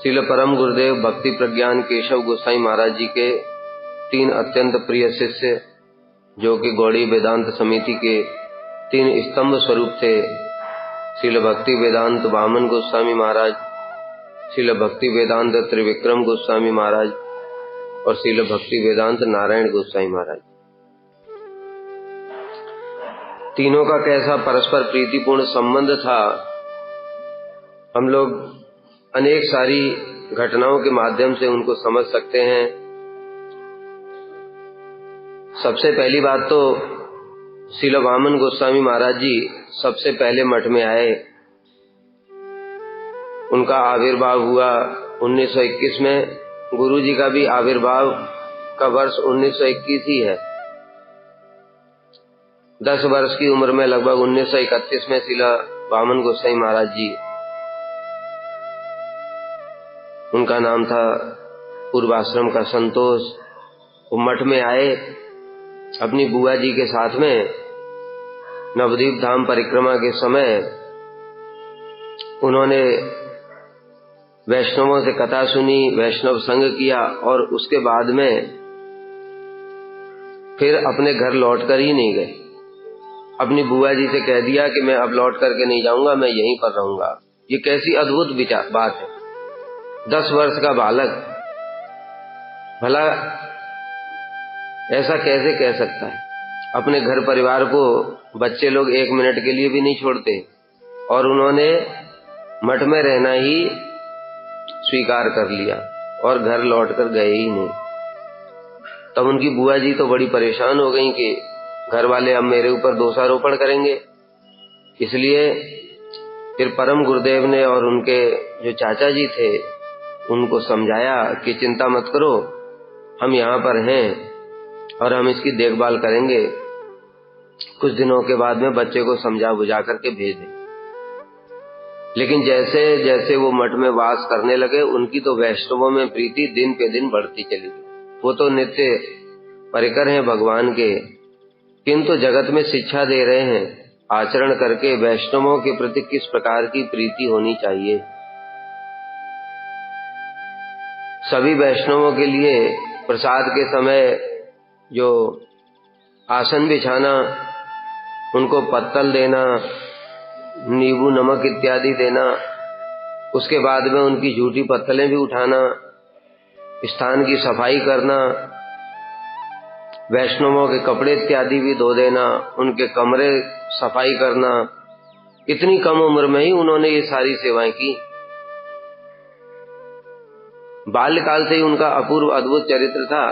श्रील परम गुरुदेव भक्ति प्रज्ञान केशव गोसाई महाराज जी के 3 अत्यंत प्रिय शिष्य, जो कि गौड़ी वेदांत समिति के 3 स्तंभ स्वरूप थे, श्रील भक्ति वेदांत वामन गोस्वामी महाराज, श्रील भक्ति वेदांत त्रिविक्रम गोस्वामी महाराज और श्रील भक्ति वेदांत नारायण गोस्वामी महाराज। तीनों का कैसा परस्पर प्रीतिपूर्ण संबंध था, हम लोग अनेक सारी घटनाओं के माध्यम से उनको समझ सकते हैं। सबसे पहली बात तो श्रील वामन गोस्वामी महाराज जी सबसे पहले मठ में आए। उनका आविर्भाव हुआ 1921 में। गुरु जी का भी आविर्भाव का वर्ष 1921 ही है। 10 वर्ष की उम्र में लगभग 1931 में श्रील वामन गोसाई महाराज जी, उनका नाम था पूर्वाश्रम का संतोष, वो मठ में आए अपनी बुआ जी के साथ में। नवद्वीप धाम परिक्रमा के समय उन्होंने वैष्णवों से कथा सुनी, वैष्णव संग किया और उसके बाद में फिर अपने घर लौट कर ही नहीं गए। अपनी बुआ जी से कह दिया कि मैं अब लौट करके नहीं जाऊंगा, मैं यहीं पर रहूंगा। ये कैसी अद्भुत बात है। 10 वर्ष का बालक भला ऐसा कैसे कह सकता है? अपने घर परिवार को बच्चे लोग 1 मिनट के लिए भी नहीं छोड़ते, और उन्होंने मठ में रहना ही स्वीकार कर लिया और घर लौट कर गए ही नहीं। तब उनकी बुआ जी तो बड़ी परेशान हो गई कि घर वाले अब मेरे ऊपर दोषारोपण करेंगे। इसलिए फिर परम गुरुदेव ने और उनके जो चाचा जी थे उनको समझाया कि चिंता मत करो, हम यहाँ पर हैं और हम इसकी देखभाल करेंगे। कुछ दिनों के बाद में बच्चे को समझा बुझा करके भेज दें। लेकिन जैसे जैसे वो मठ में वास करने लगे, उनकी तो वैष्णवों में प्रीति दिन पे दिन बढ़ती चली गई। वो तो नित्य परिकर हैं भगवान के, किंतु जगत में शिक्षा दे रहे हैं आचरण करके वैष्णवों के प्रति किस प्रकार की प्रीति होनी चाहिए। सभी वैष्णवों के लिए प्रसाद के समय जो आसन बिछाना, उनको पत्तल देना, नींबू नमक इत्यादि देना, उसके बाद में उनकी झूठी पत्तलें भी उठाना, स्थान की सफाई करना, वैष्णवों के कपड़े इत्यादि भी धो देना, उनके कमरे सफाई करना। इतनी कम उम्र में ही उन्होंने ये सारी सेवाएं की। बाल्यकाल से ही उनका अपूर्व अद्भुत चरित्र था,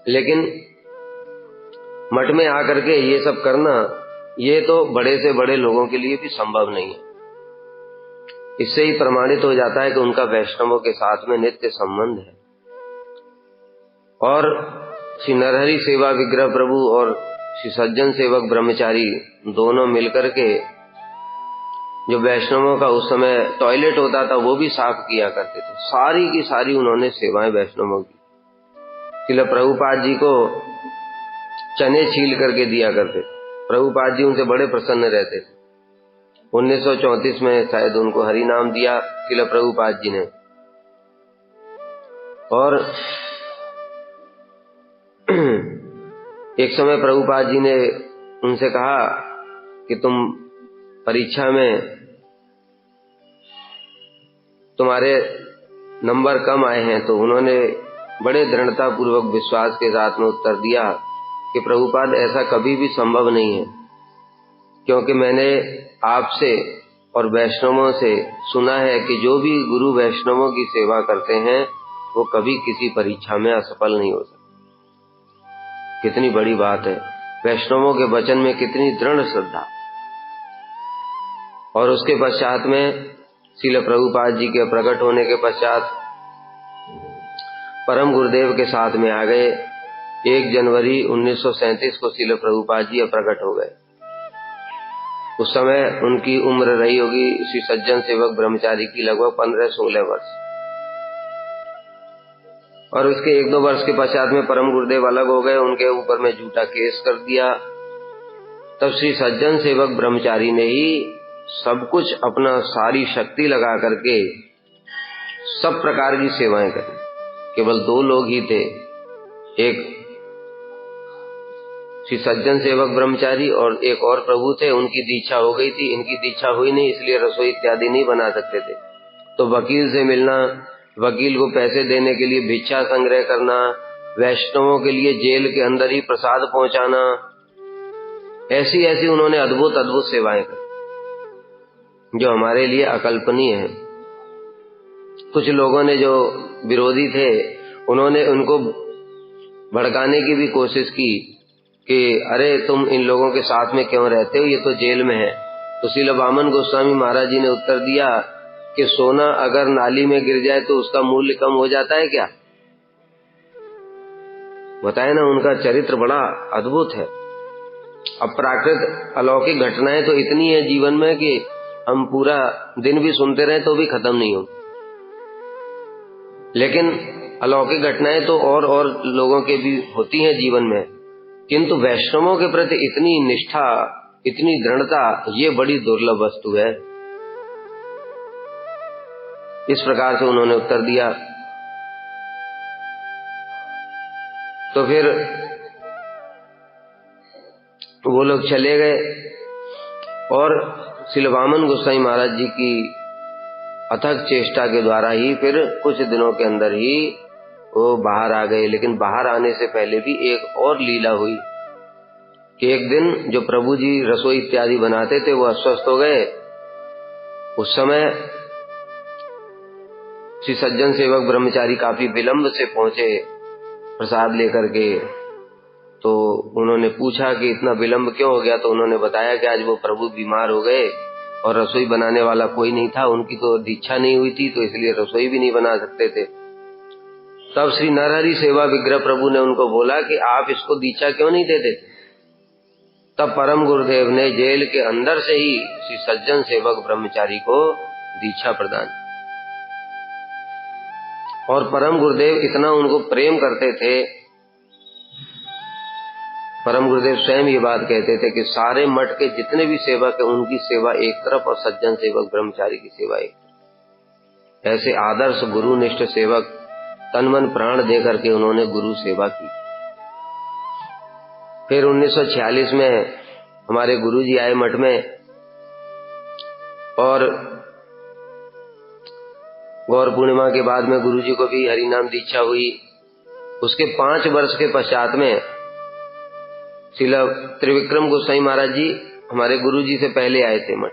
लेकिन मठ में आकर के ये सब करना, ये तो बड़े से बड़े लोगों के लिए भी संभव नहीं है। इससे ही प्रमाणित हो जाता है कि उनका वैष्णवों के साथ में नित्य संबंध है। और श्री नरहरि सेवा विग्रह प्रभु और श्री सज्जन सेवक ब्रह्मचारी दोनों मिलकर के जो वैष्णवों का उस समय टॉयलेट होता था वो भी साफ किया करते थे। सारी की सारी उन्होंने सेवाएं वैष्णवों की। श्रील प्रभुपाद जी को चने छील करके दिया करते। प्रभुपाद जी उनसे बड़े प्रसन्न रहते थे। 1934 में शायद उनको हरि नाम दिया श्रील प्रभुपाद जी ने। और एक समय प्रभुपाद जी ने उनसे कहा कि तुम परीक्षा में तुम्हारे नंबर कम आए हैं, तो उन्होंने बड़े दृढ़ता पूर्वक विश्वास के साथ में उत्तर दिया कि प्रभुपाद ऐसा कभी भी संभव नहीं है, क्योंकि मैंने आपसे और वैष्णवों से सुना है कि जो भी गुरु वैष्णवों की सेवा करते हैं वो कभी किसी परीक्षा में असफल नहीं हो सकते। कितनी बड़ी बात है। वैष्णवों के वचन में कितनी दृढ़ श्रद्धा। और उसके पश्चात में श्रील प्रभुपाद जी के प्रकट होने के पश्चात परम गुरुदेव के साथ में आ गए। 1 जनवरी 1937 को श्रील प्रभुपाद जी प्रकट हो गए। उस समय उनकी उम्र रही होगी श्री सज्जन सेवक ब्रह्मचारी की लगभग 15-16 वर्ष। और उसके 1-2 वर्ष के पश्चात में परम गुरुदेव अलग हो गए। उनके ऊपर में झूठा केस कर दिया। तब श्री सज्जन सेवक ब्रह्मचारी ने ही सब कुछ अपना सारी शक्ति लगा करके सब प्रकार की सेवाएं करें। केवल 2 लोग ही थे, एक श्री सज्जन सेवक ब्रह्मचारी और एक और प्रभु थे। उनकी दीक्षा हो गई थी, इनकी दीक्षा हुई नहीं, इसलिए रसोई इत्यादि नहीं बना सकते थे। तो वकील से मिलना, वकील को पैसे देने के लिए भिक्षा संग्रह करना, वैष्णवों के लिए जेल के अंदर ही प्रसाद पहुंचाना, ऐसी ऐसी उन्होंने अद्भुत अद्भुत सेवाएं की जो हमारे लिए अकल्पनीय है। कुछ लोगों ने, जो विरोधी थे, उन्होंने उनको भड़काने की भी कोशिश की कि अरे तुम इन लोगों के साथ में क्यों रहते हो, ये तो जेल में है। तो श्रील वामन गोस्वामी महाराज जी ने उत्तर दिया कि सोना अगर नाली में गिर जाए तो उसका मूल्य कम हो जाता है क्या? बताए ना, उनका चरित्र बड़ा अद्भुत है। अपराकृत अलौकिक घटनाएं तो इतनी है जीवन में कि हम पूरा दिन भी सुनते रहे तो भी खत्म नहीं हो। लेकिन अलौकिक घटनाएं तो और लोगों के भी होती हैं जीवन में, किंतु वैष्णवों के प्रति इतनी निष्ठा, इतनी दृढ़ता, ये बड़ी दुर्लभ वस्तु है। इस प्रकार से उन्होंने उत्तर दिया। तो फिर वो लोग चले गए और श्रील वामन गोसाई महाराज जी की अथक चेष्टा के द्वारा ही फिर कुछ दिनों के अंदर ही वो बाहर आ गए। लेकिन बाहर आने से पहले भी एक और लीला हुई कि एक दिन जो प्रभु जी रसोई इत्यादि बनाते थे वो अस्वस्थ हो गए। उस समय श्री सज्जन सेवक ब्रह्मचारी काफी विलंब से पहुंचे प्रसाद लेकर के। तो उन्होंने पूछा कि इतना विलंब क्यों हो गया? तो उन्होंने बताया कि आज वो प्रभु बीमार हो गए और रसोई बनाने वाला कोई नहीं था, उनकी तो दीक्षा नहीं हुई थी, तो इसलिए रसोई भी नहीं बना सकते थे। तब श्री नरहरि सेवा विग्रह प्रभु ने उनको बोला कि आप इसको दीक्षा क्यों नहीं देते? तब परम गुरुदेव ने जेल के अंदर से ही श्री सज्जन सेवक ब्रह्मचारी को दीक्षा प्रदान। और परम गुरुदेव इतना उनको प्रेम करते थे, परम गुरुदेव स्वयं ये बात कहते थे कि सारे मठ के जितने भी सेवक है उनकी सेवा एक तरफ और सज्जन सेवक ब्रह्मचारी की सेवा एक तरफ। ऐसे आदर्श गुरुनिष्ठ सेवक तन मन प्राण दे करके उन्होंने गुरु सेवा की। फिर 1946 में हमारे गुरुजी आए मठ में और गौर पूर्णिमा के बाद में गुरुजी को भी हरिनाम दीक्षा हुई। उसके 5 वर्ष के पश्चात में श्रील त्रिविक्रम गोसाई महाराज जी हमारे गुरुजी से पहले आए थे मठ।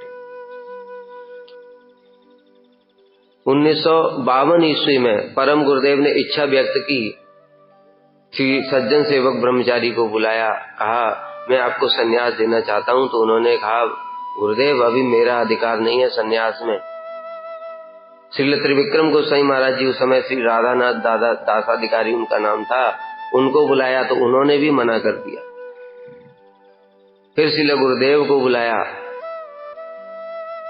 1952 ईस्वी में परम गुरुदेव ने इच्छा व्यक्त की, श्री सज्जन सेवक ब्रह्मचारी को बुलाया, कहा मैं आपको सन्यास देना चाहता हूं। तो उन्होंने कहा गुरुदेव अभी मेरा अधिकार नहीं है सन्यास में। श्री त्रिविक्रम गोसाई महाराज जी उस समय श्री राधानाथ दासाधिकारी उनका नाम था, उनको बुलाया तो उन्होंने भी मना कर दिया। फिर श्रील गुरुदेव को बुलाया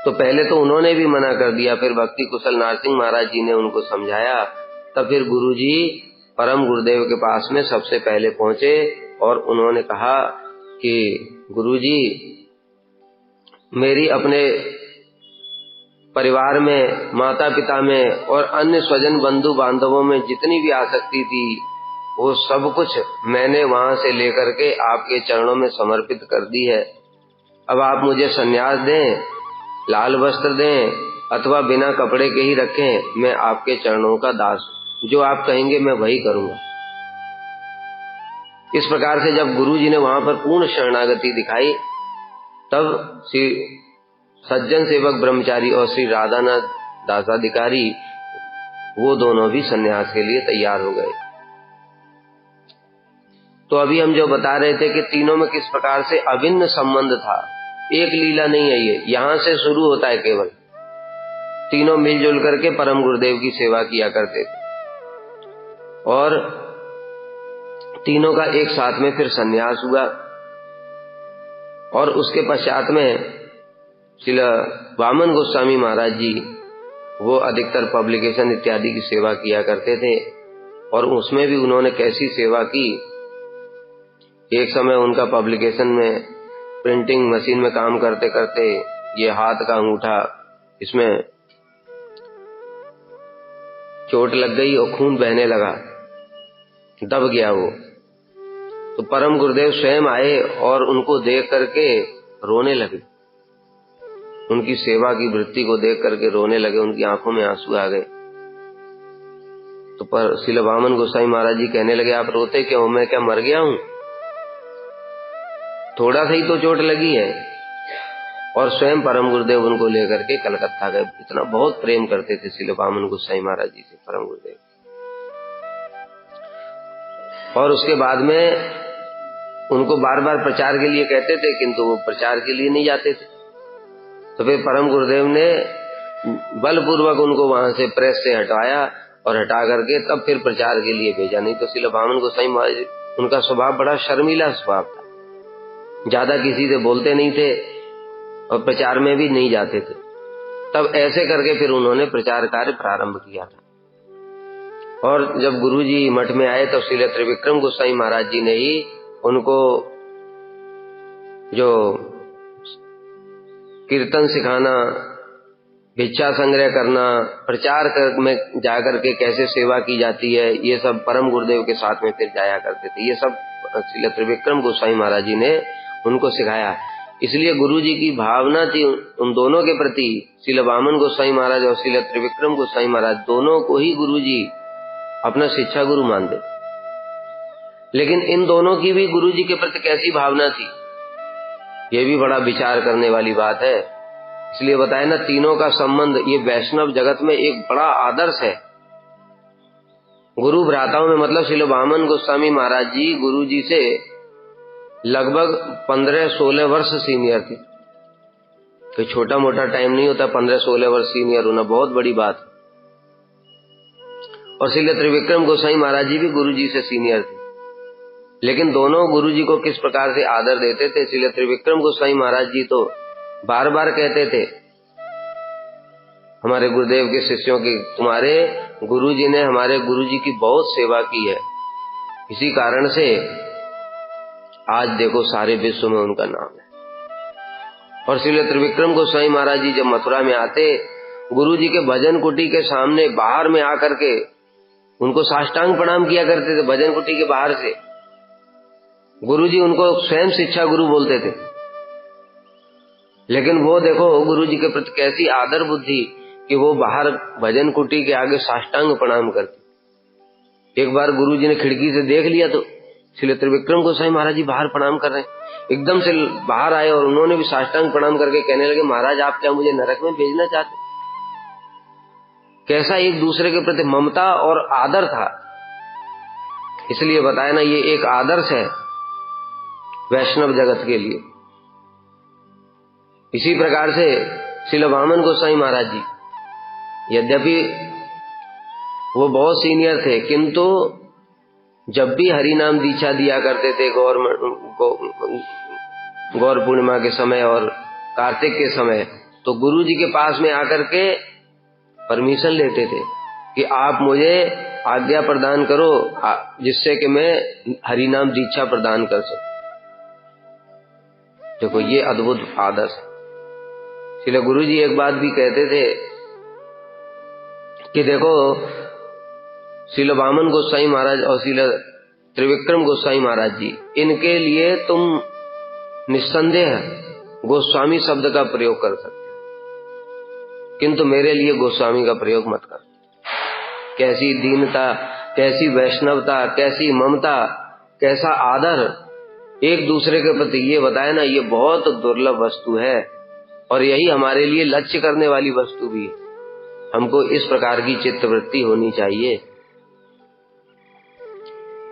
तो पहले तो उन्होंने भी मना कर दिया। फिर भक्ति कुशल नारसिंह महाराज जी ने उनको समझाया। तब फिर गुरुजी परम गुरुदेव के पास में सबसे पहले पहुंचे और उन्होंने कहा कि गुरुजी मेरी अपने परिवार में, माता पिता में और अन्य स्वजन बंधु बांधवों में जितनी भी आसक्ति थी वो सब कुछ मैंने वहां से लेकर के आपके चरणों में समर्पित कर दी है। अब आप मुझे सन्यास दें, लाल वस्त्र दें अथवा बिना कपड़े के ही रखें, मैं आपके चरणों का दास, जो आप कहेंगे मैं वही करूंगा। इस प्रकार से जब गुरुजी ने वहां पर पूर्ण शरणागति दिखाई, तब श्री सज्जन सेवक ब्रह्मचारी और श्री राधानाथ दासाधिकारी वो दोनों भी सन्यास के लिए तैयार हो गए। तो अभी हम जो बता रहे थे कि तीनों में किस प्रकार से अभिन्न संबंध था, एक लीला नहीं है ये, यहां से शुरू होता है। केवल तीनों मिलजुल करके परम गुरुदेव की सेवा किया करते थे और तीनों का एक साथ में फिर सन्यास हुआ। और उसके पश्चात में श्रील वामन गोस्वामी महाराज जी वो अधिकतर पब्लिकेशन इत्यादि की सेवा किया करते थे और उसमें भी उन्होंने कैसी सेवा की। एक समय उनका पब्लिकेशन में प्रिंटिंग मशीन में काम करते करते ये हाथ का अंगूठा, इसमें चोट लग गई और खून बहने लगा, दब गया वो। तो परम गुरुदेव स्वयं आए और उनको देख करके रोने लगे, उनकी सेवा की वृत्ति को देख करके रोने लगे, उनकी आंखों में आंसू आ गए। तो पर श्रील वामन गोसाई महाराज जी कहने लगे, आप रोते क्यों, मैं क्या मर गया हूं? थोड़ा सा ही तो चोट लगी है। और स्वयं परम गुरुदेव उनको लेकर के कलकत्ता गए। इतना बहुत प्रेम करते थे श्रील वामन गोसाई महाराज जी से परम गुरुदेव। और उसके बाद में उनको बार बार प्रचार के लिए कहते थे, किंतु वो प्रचार के लिए नहीं जाते थे। तो फिर परम गुरुदेव ने बलपूर्वक उनको वहां से प्रेस से हटाया और हटा करके तब फिर प्रचार के लिए भेजा। नहीं तो श्रील वामन गोसाई महाराज, उनका स्वभाव बड़ा शर्मीला स्वभाव था, ज्यादा किसी से बोलते नहीं थे और प्रचार में भी नहीं जाते थे। तब ऐसे करके फिर उन्होंने प्रचार कार्य प्रारंभ किया था। और जब गुरुजी मठ में आए तब श्रील त्रिविक्रम गोसाई महाराज जी ने ही उनको जो कीर्तन सिखाना, भिक्षा संग्रह करना, प्रचार में जाकर के कैसे सेवा की जाती है, ये सब परम गुरुदेव के साथ में फिर जाया करते थे। ये सब श्रील त्रिविक्रम गोसाई महाराज जी ने उनको सिखाया। इसलिए गुरु जी की भावना थी उन दोनों के प्रति, श्रील वामन गोसाई महाराज और श्रील त्रिविक्रम गोसाई महाराज दोनों को ही गुरु जी अपना शिक्षा गुरु मानते। लेकिन इन दोनों की भी गुरु जी के प्रति कैसी भावना थी, ये भी बड़ा विचार करने वाली बात है। इसलिए बताया ना, तीनों का संबंध ये वैष्णव जगत में एक बड़ा आदर्श है। गुरु भ्राताओं में मतलब श्रील वामन गोस्वामी महाराज जी गुरु जी से लगभग 15-16 वर्ष सीनियर थे। कोई छोटा मोटा टाइम नहीं होता, 15-16 वर्ष सीनियर होना बहुत बड़ी बात है। और श्रील त्रिविक्रम गोसाई महाराज जी भी गुरु जी से सीनियर थे। लेकिन दोनों गुरु जी को किस प्रकार से आदर देते थे। श्रील त्रिविक्रम गोसाई महाराज जी तो बार बार कहते थे हमारे गुरुदेव के शिष्यों की, तुम्हारे गुरु जी ने हमारे गुरु जी की बहुत सेवा की है, इसी कारण से आज देखो सारे विश्व में उनका नाम है। और श्रील त्रिविक्रम गोसाई महाराज जी जब मथुरा में आते, गुरु जी के भजन कुटी के सामने बाहर में आकर के उनको साष्टांग प्रणाम किया करते थे। भजन कुटी के बाहर से गुरु जी उनको स्वयं शिक्षा गुरु बोलते थे। लेकिन वो देखो गुरु जी के प्रति कैसी आदर बुद्धि कि वो बाहर भजन कुटी के आगे साष्टांग प्रणाम करते। एक बार गुरु जी ने खिड़की से देख लिया तो श्रील त्रिविक्रम गोसाई महाराज जी बाहर प्रणाम कर रहे हैं। एकदम से बाहर आए और उन्होंने भी साष्टांग प्रणाम करके कहने लगे, महाराज आप क्या मुझे नरक में भेजना चाहते? कैसा एक दूसरे के प्रति ममता और आदर था। इसलिए बताया ना, ये एक आदर्श है वैष्णव जगत के लिए। इसी प्रकार से श्रील वामन गोसाई महाराज जी, यद्यपि वो बहुत सीनियर थे, किंतु जब भी हरि नाम दीक्षा दिया करते थे गौर पूर्णिमा के समय और कार्तिक के समय, तो गुरु जी के पास में आकर के परमिशन लेते थे कि आप मुझे आज्ञा प्रदान करो जिससे कि मैं हरि नाम दीक्षा प्रदान कर सकूं। देखो ये अद्भुत आदर्श। श्रील गुरु जी एक बात भी कहते थे कि देखो श्रील वामन गोसाई महाराज और श्रील त्रिविक्रम गोसाई महाराज जी, इनके लिए तुम निस्संदेह गोस्वामी शब्द का प्रयोग कर सकते, किंतु मेरे लिए गोस्वामी का प्रयोग मत कर। कैसी दीनता, कैसी वैष्णवता, कैसी ममता, कैसा आदर एक दूसरे के प्रति, ये बताया ना, ये बहुत दुर्लभ वस्तु है और यही हमारे लिए लक्ष्य करने वाली वस्तु भी है। हमको इस प्रकार की चित्तवृत्ति होनी चाहिए।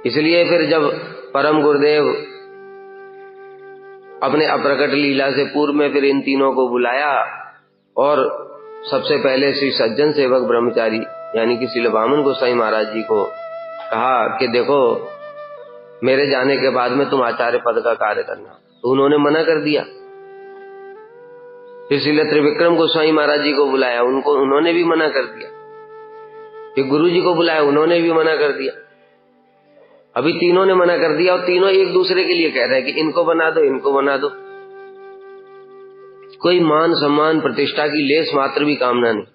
इसलिए फिर जब परम गुरुदेव अपने अप्रकट लीला से पूर्व में फिर इन तीनों को बुलाया और सबसे पहले श्री सज्जन सेवक ब्रह्मचारी यानी कि श्रील वामन गोसाई महाराज जी को कहा कि देखो मेरे जाने के बाद में तुम आचार्य पद का कार्य करना, तो उन्होंने मना कर दिया। फिर श्रील त्रिविक्रम गोसाई महाराज जी को बुलाया, उन्होंने भी मना कर दिया। फिर गुरु जी को बुलाया, उन्होंने भी मना कर दिया। अभी तीनों ने मना कर दिया और तीनों एक दूसरे के लिए कह रहे हैं कि इनको बना दो, इनको बना दो। कोई मान सम्मान प्रतिष्ठा की लेस मात्र भी कामना नहीं।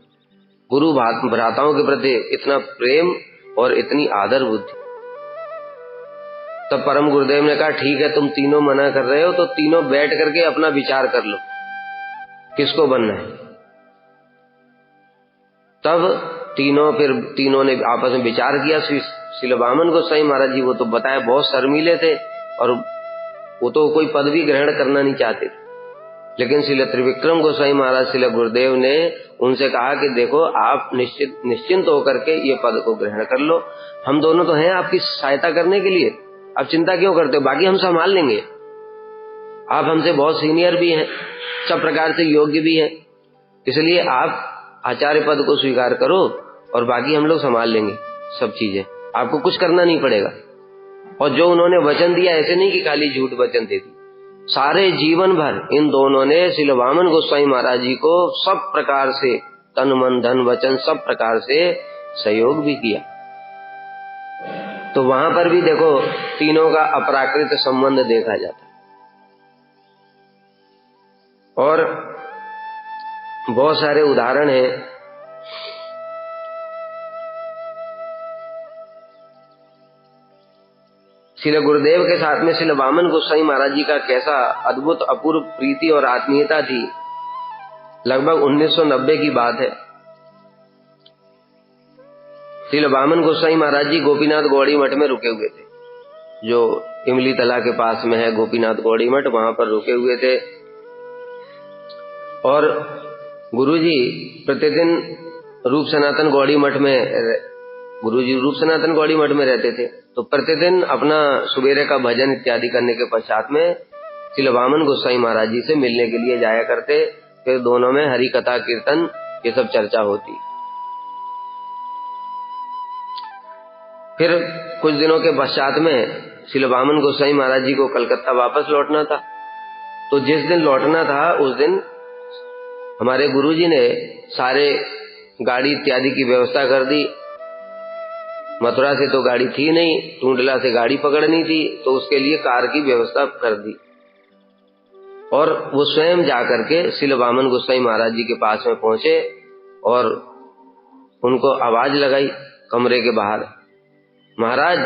गुरु भ्राताओं के प्रति इतना प्रेम और इतनी आदर बुद्धि। तब परम गुरुदेव ने कहा ठीक है, तुम तीनों मना कर रहे हो तो तीनों बैठ करके अपना विचार कर लो किसको बनना है। तब तीनों ने आपस में विचार किया। श्रील वामन गोसाई महाराज जी वो तो बताया बहुत शर्मीले थे और वो तो कोई पद भी ग्रहण करना नहीं चाहते थे, लेकिन श्रील त्रिविक्रम गोसाई महाराज श्रील गुरुदेव ने उनसे कहा कि देखो आप निश्चिंत होकर के ये पद को ग्रहण कर लो, हम दोनों तो हैं आपकी सहायता करने के लिए, आप चिंता क्यों करते हो, बाकी हम संभाल लेंगे। आप हमसे बहुत सीनियर भी हैं, सब प्रकार से योग्य भी हैं, इसलिए आप आचार्य पद को स्वीकार करो और बाकी हम लोग संभाल लेंगे सब चीजें, आपको कुछ करना नहीं पड़ेगा। और जो उन्होंने वचन दिया, ऐसे नहीं कि खाली झूठ वचन दे दी, सारे जीवन भर इन दोनों ने श्रील वामन गोस्वामी महाराज जी को सब प्रकार से तन मन धन वचन सब प्रकार से सहयोग भी किया। तो वहां पर भी देखो तीनों का अपराकृत संबंध देखा जाता है। और बहुत सारे उदाहरण हैं। श्रील गुरुदेव के साथ में श्रील वामन गोस्वामी महाराज जी का कैसा अद्भुत अपूर्व प्रीति और आत्मीयता थी। लगभग 1990 की बात है। श्रील वामन गोस्वामी महाराज जी गोपीनाथ गौड़ी मठ में रुके हुए थे, जो इमली तला के पास में है गोपीनाथ गौड़ी मठ, वहां पर रुके हुए थे। और गुरुजी प्रतिदिन रूप सनातन गौड़ी मठ में गुरुजी रूप सनातन गौड़ी मठ में रहते थे, तो प्रतिदिन अपना सुबेरे का भजन इत्यादि करने के पश्चात में श्रील वामन गोस्वामी महाराज जी से मिलने के लिए जाया करते। फिर दोनों में हरि कथा कीर्तन ये सब चर्चा होती। फिर कुछ दिनों के पश्चात में श्रील वामन गोस्वामी महाराज जी को कलकत्ता वापस लौटना था। तो जिस दिन लौटना था उस दिन हमारे गुरुजी ने सारे गाड़ी इत्यादि की व्यवस्था कर दी। मथुरा से तो गाड़ी थी नहीं, टूंडला से गाड़ी पकड़नी थी, तो उसके लिए कार की व्यवस्था कर दी। और वो स्वयं जाकर के श्रील वामन गोस्वामी महाराज जी के पास में पहुंचे और उनको आवाज लगाई कमरे के बाहर, महाराज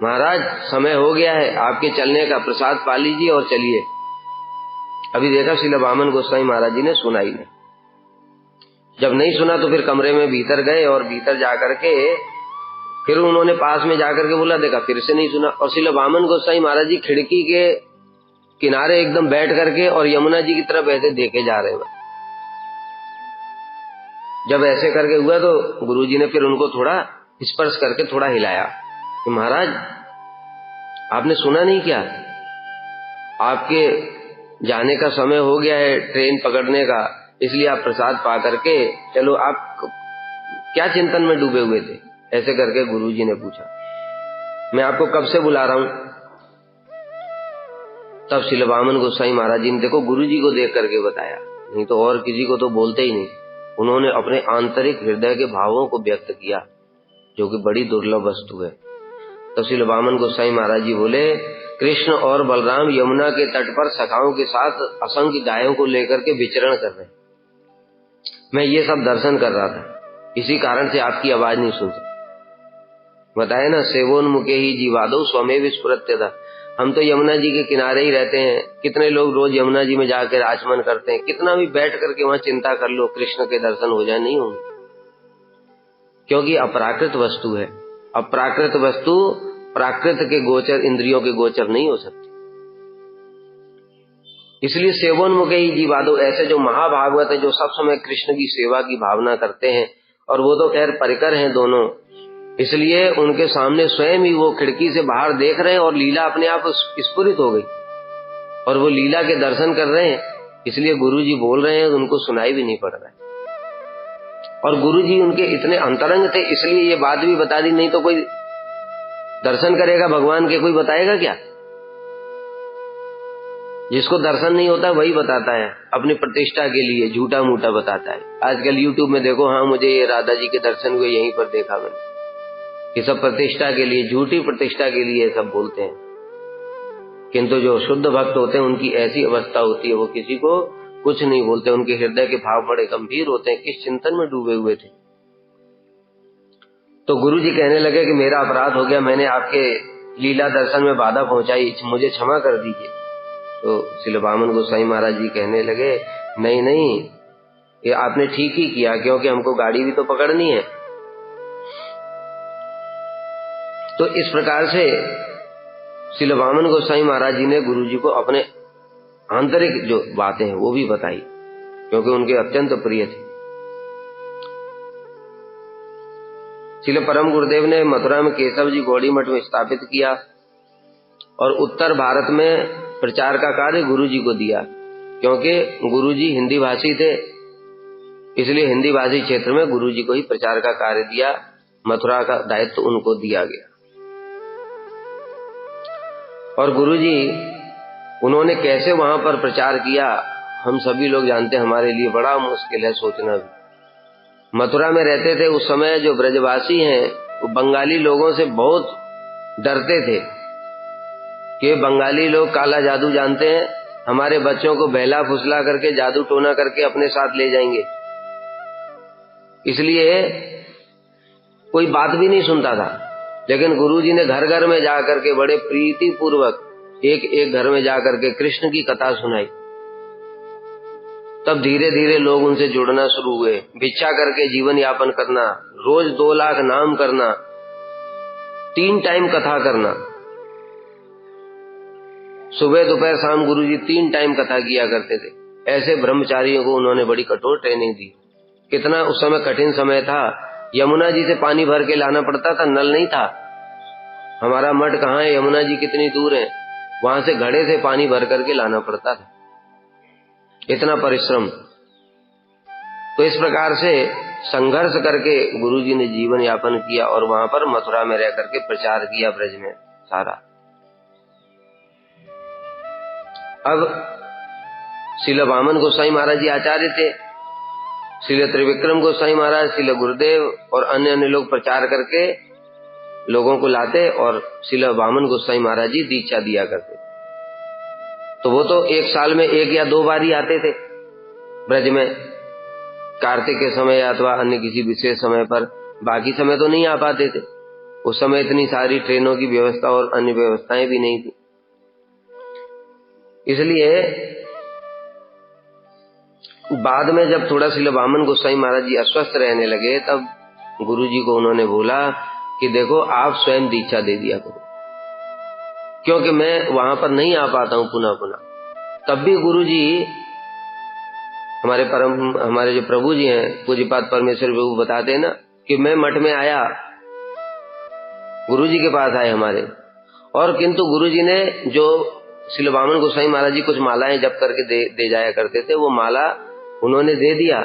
महाराज समय हो गया है आपके चलने का, प्रसाद पा लीजिए और चलिए। अभी देखा श्रील वामन गोस्वामी महाराज जी ने सुना ही नहीं। जब नहीं सुना तो फिर कमरे में भीतर गए और भीतर जाकर के फिर उन्होंने पास में जाकर के बोला, देखा फिर से नहीं सुना। और श्रील वामन गोस्वामी महाराज जी खिड़की के किनारे एकदम बैठ करके और यमुना जी की तरफ ऐसे देखे जा रहे हैं। जब ऐसे करके हुआ तो गुरुजी ने फिर उनको थोड़ा स्पर्श करके थोड़ा हिलाया कि महाराज आपने सुना नहीं क्या, आपके जाने का समय हो गया है ट्रेन पकड़ने का, इसलिए आप प्रसाद पा करके चलो। आप क्या चिंतन में डूबे हुए थे, ऐसे करके गुरुजी ने पूछा। मैं आपको कब से बुला रहा हूं। तब श्रील वामन गोस्वामी महाराज जी ने देखो गुरुजी को देख करके बताया, नहीं तो और किसी को तो बोलते ही नहीं। उन्होंने अपने आंतरिक हृदय के भावों को व्यक्त किया, जो कि बड़ी दुर्लभ वस्तु है। तब श्रील वामन गोस्वामी महाराज जी बोले, कृष्ण और बलराम यमुना के तट पर सखाओं के साथ असंख्य गायों को लेकर के विचरण कर रहे, मैं ये सब दर्शन कर रहा था, इसी कारण से आपकी आवाज नहीं सुन सकता। बताए ना, सेवोन्मुखे ही जीवादो स्वमेव स्फुरत्यथा। हम तो यमुना जी के किनारे ही रहते हैं, कितने लोग रोज यमुना जी में जाकर आचमन करते हैं, कितना भी बैठ करके वहां चिंता कर लो कृष्ण के दर्शन हो जाए, नहीं होंगे, क्योंकि अपराकृत वस्तु है। अपराकृत वस्तु प्राकृत के गोचर इंद्रियों के गोचर नहीं हो सकती। इसलिए सेवोन्मुखे ही जीवादो, ऐसे जो महाभागवत है, जो सब समय कृष्ण की सेवा की भावना करते हैं, और वो तो खैर परिकर हैं दोनों, इसलिए उनके सामने स्वयं ही वो खिड़की से बाहर देख रहे हैं और लीला अपने आप स्फुरित हो गई और वो लीला के दर्शन कर रहे हैं। इसलिए गुरुजी बोल रहे हैं, उनको सुनाई भी नहीं पड़ रहा है। और गुरुजी उनके इतने अंतरंग थे, इसलिए ये बात भी बता दी, नहीं तो कोई दर्शन करेगा भगवान के, कोई बताएगा क्या। जिसको दर्शन नहीं होता वही बताता है, अपनी प्रतिष्ठा के लिए झूठा मूठा बताता है। आजकल यूट्यूब में देखो, हाँ मुझे ये राधा जी के दर्शन हुए, यहीं पर देखा मैंने। ये सब प्रतिष्ठा के लिए, झूठी प्रतिष्ठा के लिए सब बोलते हैं। किंतु जो शुद्ध भक्त होते हैं उनकी ऐसी अवस्था होती है, वो किसी को कुछ नहीं बोलते। उनके हृदय के भाव बड़े गंभीर होते हैं, किस चिंतन में डूबे हुए थे। तो गुरुजी कहने लगे कि मेरा अपराध हो गया, मैंने आपके लीला दर्शन में बाधा पहुंचाई, मुझे क्षमा कर दीजिए। तो श्रील वामन गोसाई महाराज जी कहने लगे, नहीं नहीं, ये आपने ठीक ही किया, क्योंकि हमको गाड़ी भी तो पकड़नी है। तो इस प्रकार से श्रील वामन गोसाई महाराज जी ने गुरुजी को अपने आंतरिक जो बातें हैं वो भी बताई, क्योंकि उनके अत्यंत प्रिय थे। श्रील परम गुरुदेव ने मथुरा में केशव जी गौड़ी मठ में स्थापित किया और उत्तर भारत में प्रचार का कार्य गुरुजी को दिया, क्योंकि गुरुजी हिंदी भाषी थे, इसलिए हिंदी भाषी क्षेत्र में गुरुजी को ही प्रचार का कार्य दिया। मथुरा का दायित्व तो उनको दिया गया। और गुरुजी उन्होंने कैसे वहां पर प्रचार किया, हम सभी लोग जानते हैं, हमारे लिए बड़ा मुश्किल है सोचना भी। मथुरा में रहते थे उस समय जो ब्रजवासी हैं, वो बंगाली लोगों से बहुत डरते थे कि बंगाली लोग काला जादू जानते हैं, हमारे बच्चों को बहला फुसला करके जादू टोना करके अपने साथ ले जाएंगे। इसलिए कोई बात भी नहीं सुनता था। लेकिन गुरुजी ने घर घर में जाकर के बड़े प्रीति पूर्वक एक एक घर में जाकर के कृष्ण की कथा सुनाई। तब धीरे धीरे लोग उनसे जुड़ना शुरू हुए, भिक्षा करके जीवन यापन करना, रोज 2 लाख नाम करना, 3 टाइम कथा करना, सुबह दोपहर शाम गुरुजी 3 टाइम कथा किया करते थे। ऐसे ब्रह्मचारियों को उन्होंने बड़ी कठोर ट्रेनिंग दी। कितना उस समय कठिन समय था, यमुना जी से पानी भर के लाना पड़ता था, नल नहीं था। हमारा मठ कहाँ है, यमुना जी कितनी दूर है, वहां से घड़े से पानी भर करके लाना पड़ता था, इतना परिश्रम। तो इस प्रकार से संघर्ष करके गुरुजी ने जीवन यापन किया और वहां पर मथुरा में रह करके प्रचार किया ब्रज में सारा। अब श्रील वामन गोसाई महाराज जी आचार्य थे, श्रील त्रिविक्रम गोसाई महाराज, श्रील गुरुदेव और अन्य अन्य लोग प्रचार करके लोगों को लाते और श्रील वामन गोसाई महाराज जी दीक्षा दिया करते। तो वो तो 1 साल में 1 या 2 बार ही आते थे ब्रज में, कार्तिक के समय अथवा अन्य किसी विशेष समय पर, बाकी समय तो नहीं आ पाते थे। उस समय इतनी सारी ट्रेनों की व्यवस्था और अन्य व्यवस्थाएं भी नहीं थी। इसलिए बाद में जब थोड़ा श्रील वामन गोसाई महाराज जी अस्वस्थ रहने लगे, तब गुरुजी को उन्होंने बोला कि देखो आप स्वयं दीक्षा दे दिया करो, क्योंकि मैं वहां पर नहीं आ पाता हूं पुनः पुनः। तब भी गुरुजी हमारे जो प्रभु जी हैं पूज्यपाद परमेश्वर प्रभु बताते हैं ना कि मैं मठ में आया, गुरुजी के पास आए हमारे, और किंतु गुरुजी ने जो श्रील वामन गोसाई महाराज जी कुछ मालाएं जप करके दे जाया करते थे, वो माला उन्होंने दे दिया,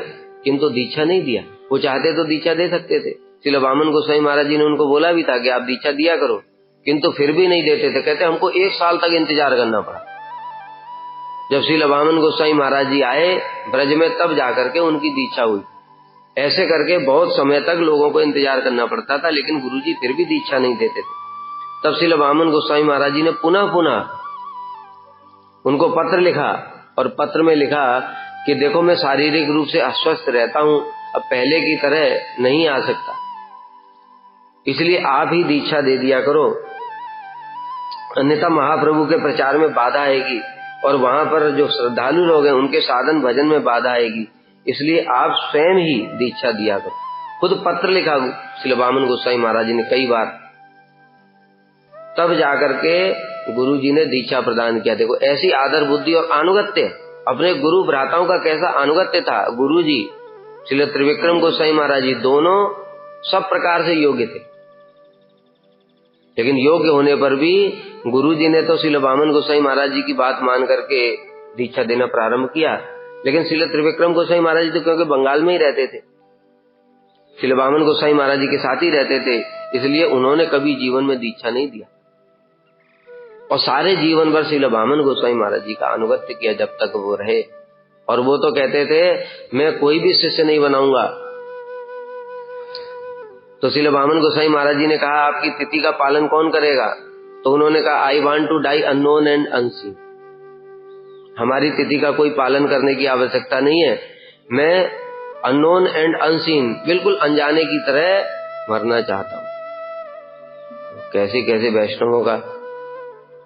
किंतु दीक्षा नहीं दिया। वो चाहते तो दीक्षा दे सकते थे। श्रील वामन गोसाई महाराज जी ने उनको बोला भी था कि आप दीक्षा दिया करो, किंतु फिर भी नहीं देते थे। कहते हमको 1 साल तक इंतजार करना पड़ा। जब श्रील वामन गोसाई महाराज जी आए ब्रज में, तब जाकर के उनकी दीक्षा हुई। ऐसे करके बहुत समय तक लोगों को इंतजार करना पड़ता था, लेकिन गुरुजी फिर भी दीक्षा नहीं देते थे। तब श्रील वामन गोसाई महाराज जी ने पुनः पुनः उनको पत्र लिखा, और पत्र में लिखा कि देखो मैं शारीरिक रूप से अस्वस्थ रहता हूं, अब पहले की तरह नहीं आ सकता, इसलिए आप ही दीक्षा दे दिया करो, अन्यथा महाप्रभु के प्रचार में बाधा आएगी और वहां पर जो श्रद्धालु लोग हैं उनके साधन भजन में बाधा आएगी, इसलिए आप स्वयं ही दीक्षा दिया करो। खुद पत्र लिखा श्रील वामन गोसाई महाराज जी ने कई बार, तब जाकर के गुरुजी ने दीक्षा प्रदान किया। देखो ऐसी आदर बुद्धि और अनुगत्य, अपने गुरु भ्राताओं का कैसा अनुगत्य था। गुरुजी श्रील त्रिविक्रम गोसाई महाराज जी दोनों सब प्रकार से योग्य थे, लेकिन योग्य होने पर भी गुरुजी ने तो श्रील वामन गोसाई महाराज जी की बात मान करके दीक्षा देना प्रारंभ किया। लेकिन श्रील त्रिविक्रम गोसाई महाराज जी तो क्योंकि बंगाल में ही रहते थे, श्रील वामन गोसाई महाराज जी के साथ ही रहते थे, इसलिए उन्होंने कभी जीवन में दीक्षा नहीं दिया और सारे जीवन भर श्रील वामन गोसाई महाराज जी का अनुगत्य किया जब तक वो रहे। और वो तो कहते थे मैं कोई भी शिष्य नहीं बनाऊंगा। तो श्रील वामन गोसाई महाराज जी ने कहा आपकी तिथि का पालन कौन करेगा? तो उन्होंने कहा I want to die unknown and unseen, हमारी तिथि का कोई पालन करने की आवश्यकता नहीं है। मैं अननोन एंड अनसीन, बिल्कुल अनजाने की तरह मरना चाहता हूं। कैसे कैसे वैष्णवों का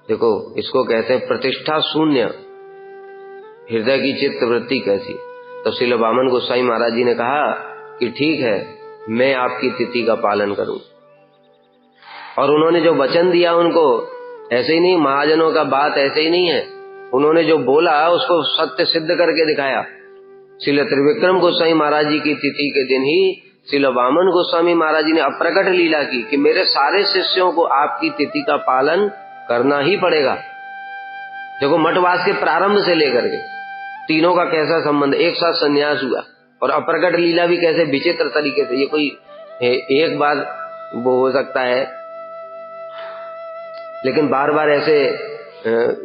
देखो, इसको कहते हैं प्रतिष्ठा शून्य हृदय की चित्त वृत्ति कैसी। तो श्रील वामन गोसाई महाराज जी ने कहा कि ठीक है, मैं आपकी तिथि का पालन करूं। और उन्होंने जो वचन दिया उनको, ऐसे ही नहीं, महाजनों का बात ऐसे ही नहीं है, उन्होंने जो बोला उसको सत्य सिद्ध करके दिखाया। श्रील त्रिविक्रम गोस्वामी महाराज जी की तिथि के दिन ही श्रील वामन गोस्वामी महाराज जी ने अप्रकट लीला की कि मेरे सारे शिष्यों को आपकी तिथि का पालन करना ही पड़ेगा। देखो, मठवास के प्रारंभ से लेकर के तीनों का कैसा संबंध, एक साथ संन्यास हुआ और अप्रकट लीला भी कैसे विचित्र तरीके से। ये कोई एक बार वो हो सकता है, लेकिन बार बार ऐसे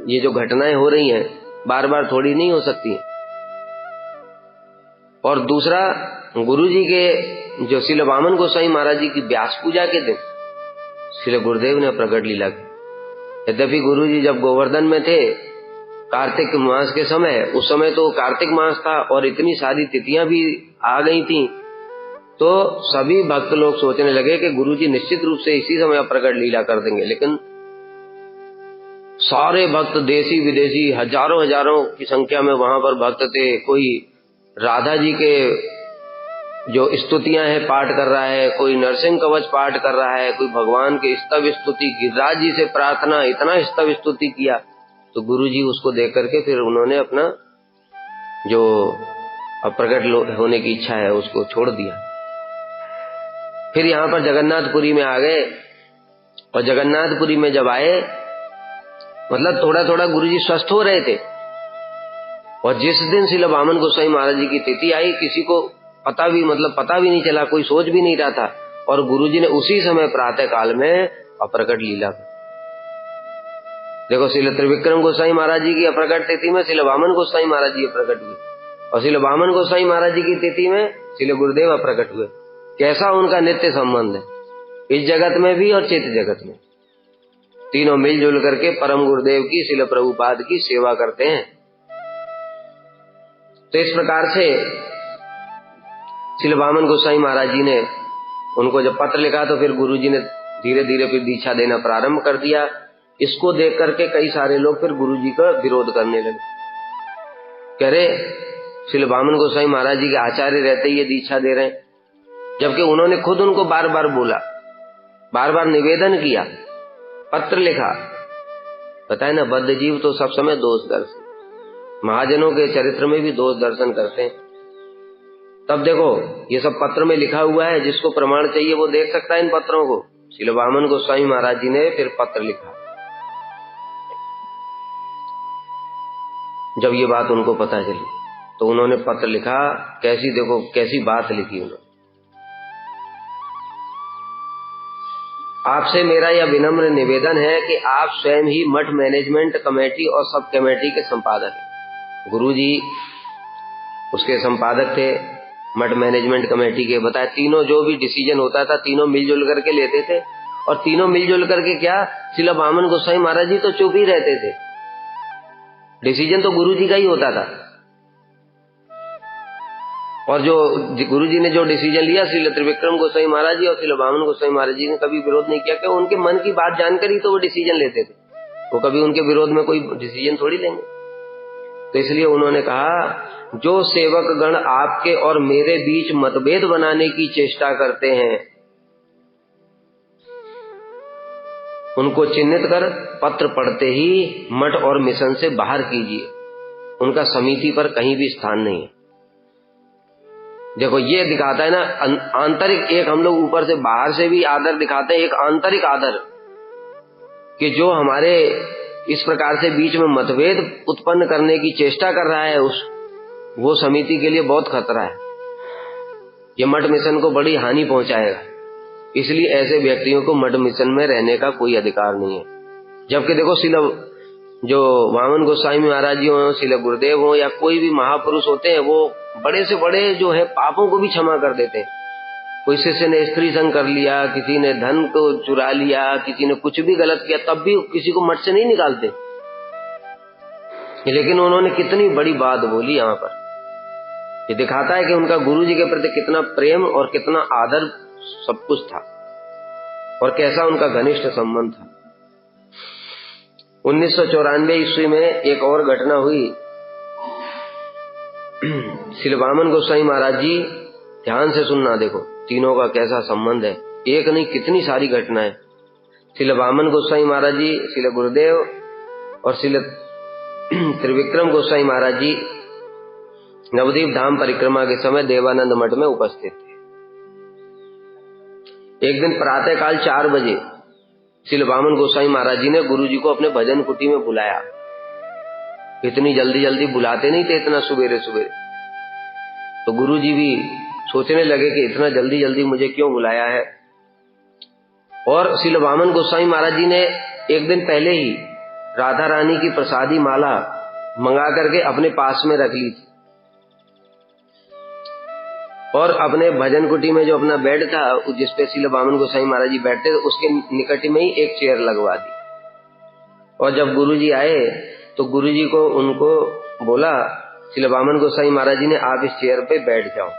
ये जो घटनाएं हो रही हैं बार बार थोड़ी नहीं हो सकती। और दूसरा, गुरुजी के जो श्रील वामन गोसाई महाराज जी की व्यास पूजा के दिन श्रील गुरुदेव ने प्रकट लीला की। यद्यपि गुरुजी जब गोवर्धन में थे कार्तिक मास के समय, उस समय तो कार्तिक मास था और इतनी सारी तिथियां भी आ गई थी, तो सभी भक्त लोग सोचने लगे कि गुरुजी निश्चित रूप से इसी समय प्रकट लीला कर देंगे। लेकिन सारे भक्त, देशी विदेशी, हजारों हजारों की संख्या में वहां पर भक्त थे। कोई राधा जी के जो स्तुतियां हैं पाठ कर रहा है, कोई नरसिंह कवच पाठ कर रहा है, कोई भगवान के स्तव स्तुति, गिरिराज जी से प्रार्थना, इतना स्तव स्तुति किया। तो गुरुजी उसको देख करके फिर उन्होंने अपना जो प्रकट होने की इच्छा है उसको छोड़ दिया। फिर यहाँ पर जगन्नाथपुरी में आ गए और जगन्नाथपुरी में जब आए, मतलब थोड़ा थोड़ा गुरुजी स्वस्थ हो रहे थे। और जिस दिन श्रील वामन गोसाई महाराज जी की तिथि आई, किसी को पता भी नहीं चला, कोई सोच भी नहीं रहा था। और गुरुजी ने उसी समय प्रातः काल में अप्रकट लीला। देखो, श्रील त्रिविक्रम गोसाई महाराज जी की अप्रकट तिथि में श्रील वामन गोसाई महाराज जी प्रकट हुए, और श्रील वामन गोसाई महाराज जी की तिथि में श्रील गुरुदेव अप्रकट हुए। कैसा उनका नित्य संबंध है, इस जगत में भी और चित्त जगत में। तीनों मिलजुल करके परम गुरुदेव की, श्रील प्रभुपाद की सेवा करते हैं। तो इस प्रकार से श्रील वामन गोसाई महाराज जी ने उनको जब पत्र लिखा, तो फिर गुरुजी ने धीरे धीरे फिर दीक्षा देना प्रारंभ कर दिया। इसको देख करके कई सारे लोग फिर गुरुजी का विरोध करने लगे, कह रहे श्रील वामन गोसाई महाराज जी के आचार्य रहते ये दीक्षा दे रहे हैं, जबकि उन्होंने खुद उनको बार बार बोला, बार बार निवेदन किया, पत्र लिखा। बताए ना, बद्ध जीव तो सब समय दोष दर्शन, महाजनों के चरित्र में भी दोष दर्शन करते हैं। तब देखो, ये सब पत्र में लिखा हुआ है, जिसको प्रमाण चाहिए वो देख सकता है इन पत्रों को। श्रील वामन गोस्वामी महाराज जी ने फिर पत्र लिखा। जब ये बात उनको पता चली तो उन्होंने पत्र लिखा। कैसी, देखो कैसी बात लिखी उन्होंने। आपसे मेरा यह विनम्र निवेदन है कि आप स्वयं ही मठ मैनेजमेंट कमेटी और सब कमेटी के संपादक हैं। गुरुजी उसके संपादक थे, मठ मैनेजमेंट कमेटी के। बताए, तीनों जो भी डिसीजन होता था तीनों मिलजुल करके लेते थे। और तीनों मिलजुल करके क्या, श्रील वामन गोसाई महाराज जी तो चुप ही रहते थे, डिसीजन तो गुरुजी का ही होता था। और जो गुरुजी ने जो डिसीजन लिया, श्रील त्रिविक्रम गोसाई महाराज जी और श्रील वामन गोसाई महाराज जी ने कभी विरोध नहीं किया, कि उनके मन की बात जानकर ही तो वो डिसीजन लेते थे, वो कभी उनके विरोध में कोई डिसीजन थोड़ी लेंगे। तो इसलिए उन्होंने कहा, जो सेवक गण आपके और मेरे बीच मतभेद बनाने की चेष्टा करते हैं, उनको चिन्हित कर पत्र पढ़ते ही मठ और मिशन से बाहर कीजिए। उनका समिति पर कहीं भी स्थान नहीं है। देखो, ये दिखाता है ना आंतरिक, एक हम लोग ऊपर से बाहर से भी आदर दिखाते हैं, एक आंतरिक आदर, कि जो हमारे इस प्रकार से बीच में मतभेद उत्पन्न करने की चेष्टा कर रहा है, वो समिति के लिए बहुत खतरा है। ये मठ मिशन को बड़ी हानि पहुंचाएगा। इसलिए ऐसे व्यक्तियों को मठ मिशन में रहने का कोई अधिकार नहीं है। जबकि देखो, श्रील जो वामन गोस्वामी महाराज जी हो, श्रील गुरुदेव हो, या कोई भी महापुरुष होते हैं, वो बड़े से बड़े जो है पापों को भी क्षमा कर देते हैं। कोई शिष्य ने स्त्री संग कर लिया, किसी ने धन को चुरा लिया, किसी ने कुछ भी गलत किया, तब भी किसी को मठ से नहीं निकालते। लेकिन उन्होंने कितनी बड़ी बात बोली यहाँ पर। ये दिखाता है कि उनका गुरु जी के प्रति कितना प्रेम और कितना आदर सब कुछ था और कैसा उनका घनिष्ठ संबंध था। 1994 ईस्वी में एक और घटना हुई। श्री वामन गोसाई महाराज जी, ध्यान से सुनना, देखो तीनों का कैसा संबंध है, एक नहीं कितनी सारी घटनाएं। श्री वामन गोसाई महाराज जी, श्री गुरुदेव और श्री त्रिविक्रम गोसाई महाराज जी नवद्वीप धाम परिक्रमा के समय देवानंद मठ में उपस्थित थे। एक दिन प्रातः काल 4 बजे श्री वामन गोसाई महाराज जी ने गुरु जी को अपने भजन कुटी में बुलाया। इतनी जल्दी जल्दी बुलाते नहीं थे, इतना सुबेरे सुबेरे। तो गुरु जी भी सोचने लगे कि इतना जल्दी जल्दी मुझे क्यों बुलाया है। और श्री वामन गोसाई महाराज जी ने एक दिन पहले ही राधा रानी की प्रसादी माला मंगा करके अपने पास में रख ली थी और अपने भजन कुटी में जो अपना बेड था जिसपे श्री वामन गोसाई महाराज जी बैठते थे उसके निकट में ही एक चेयर लगवा दी। और जब गुरु जी आए तो गुरु जी को उनको बोला, श्री वामन गोसाई महाराज जी ने, आप इस चेयर पे बैठ जाओ।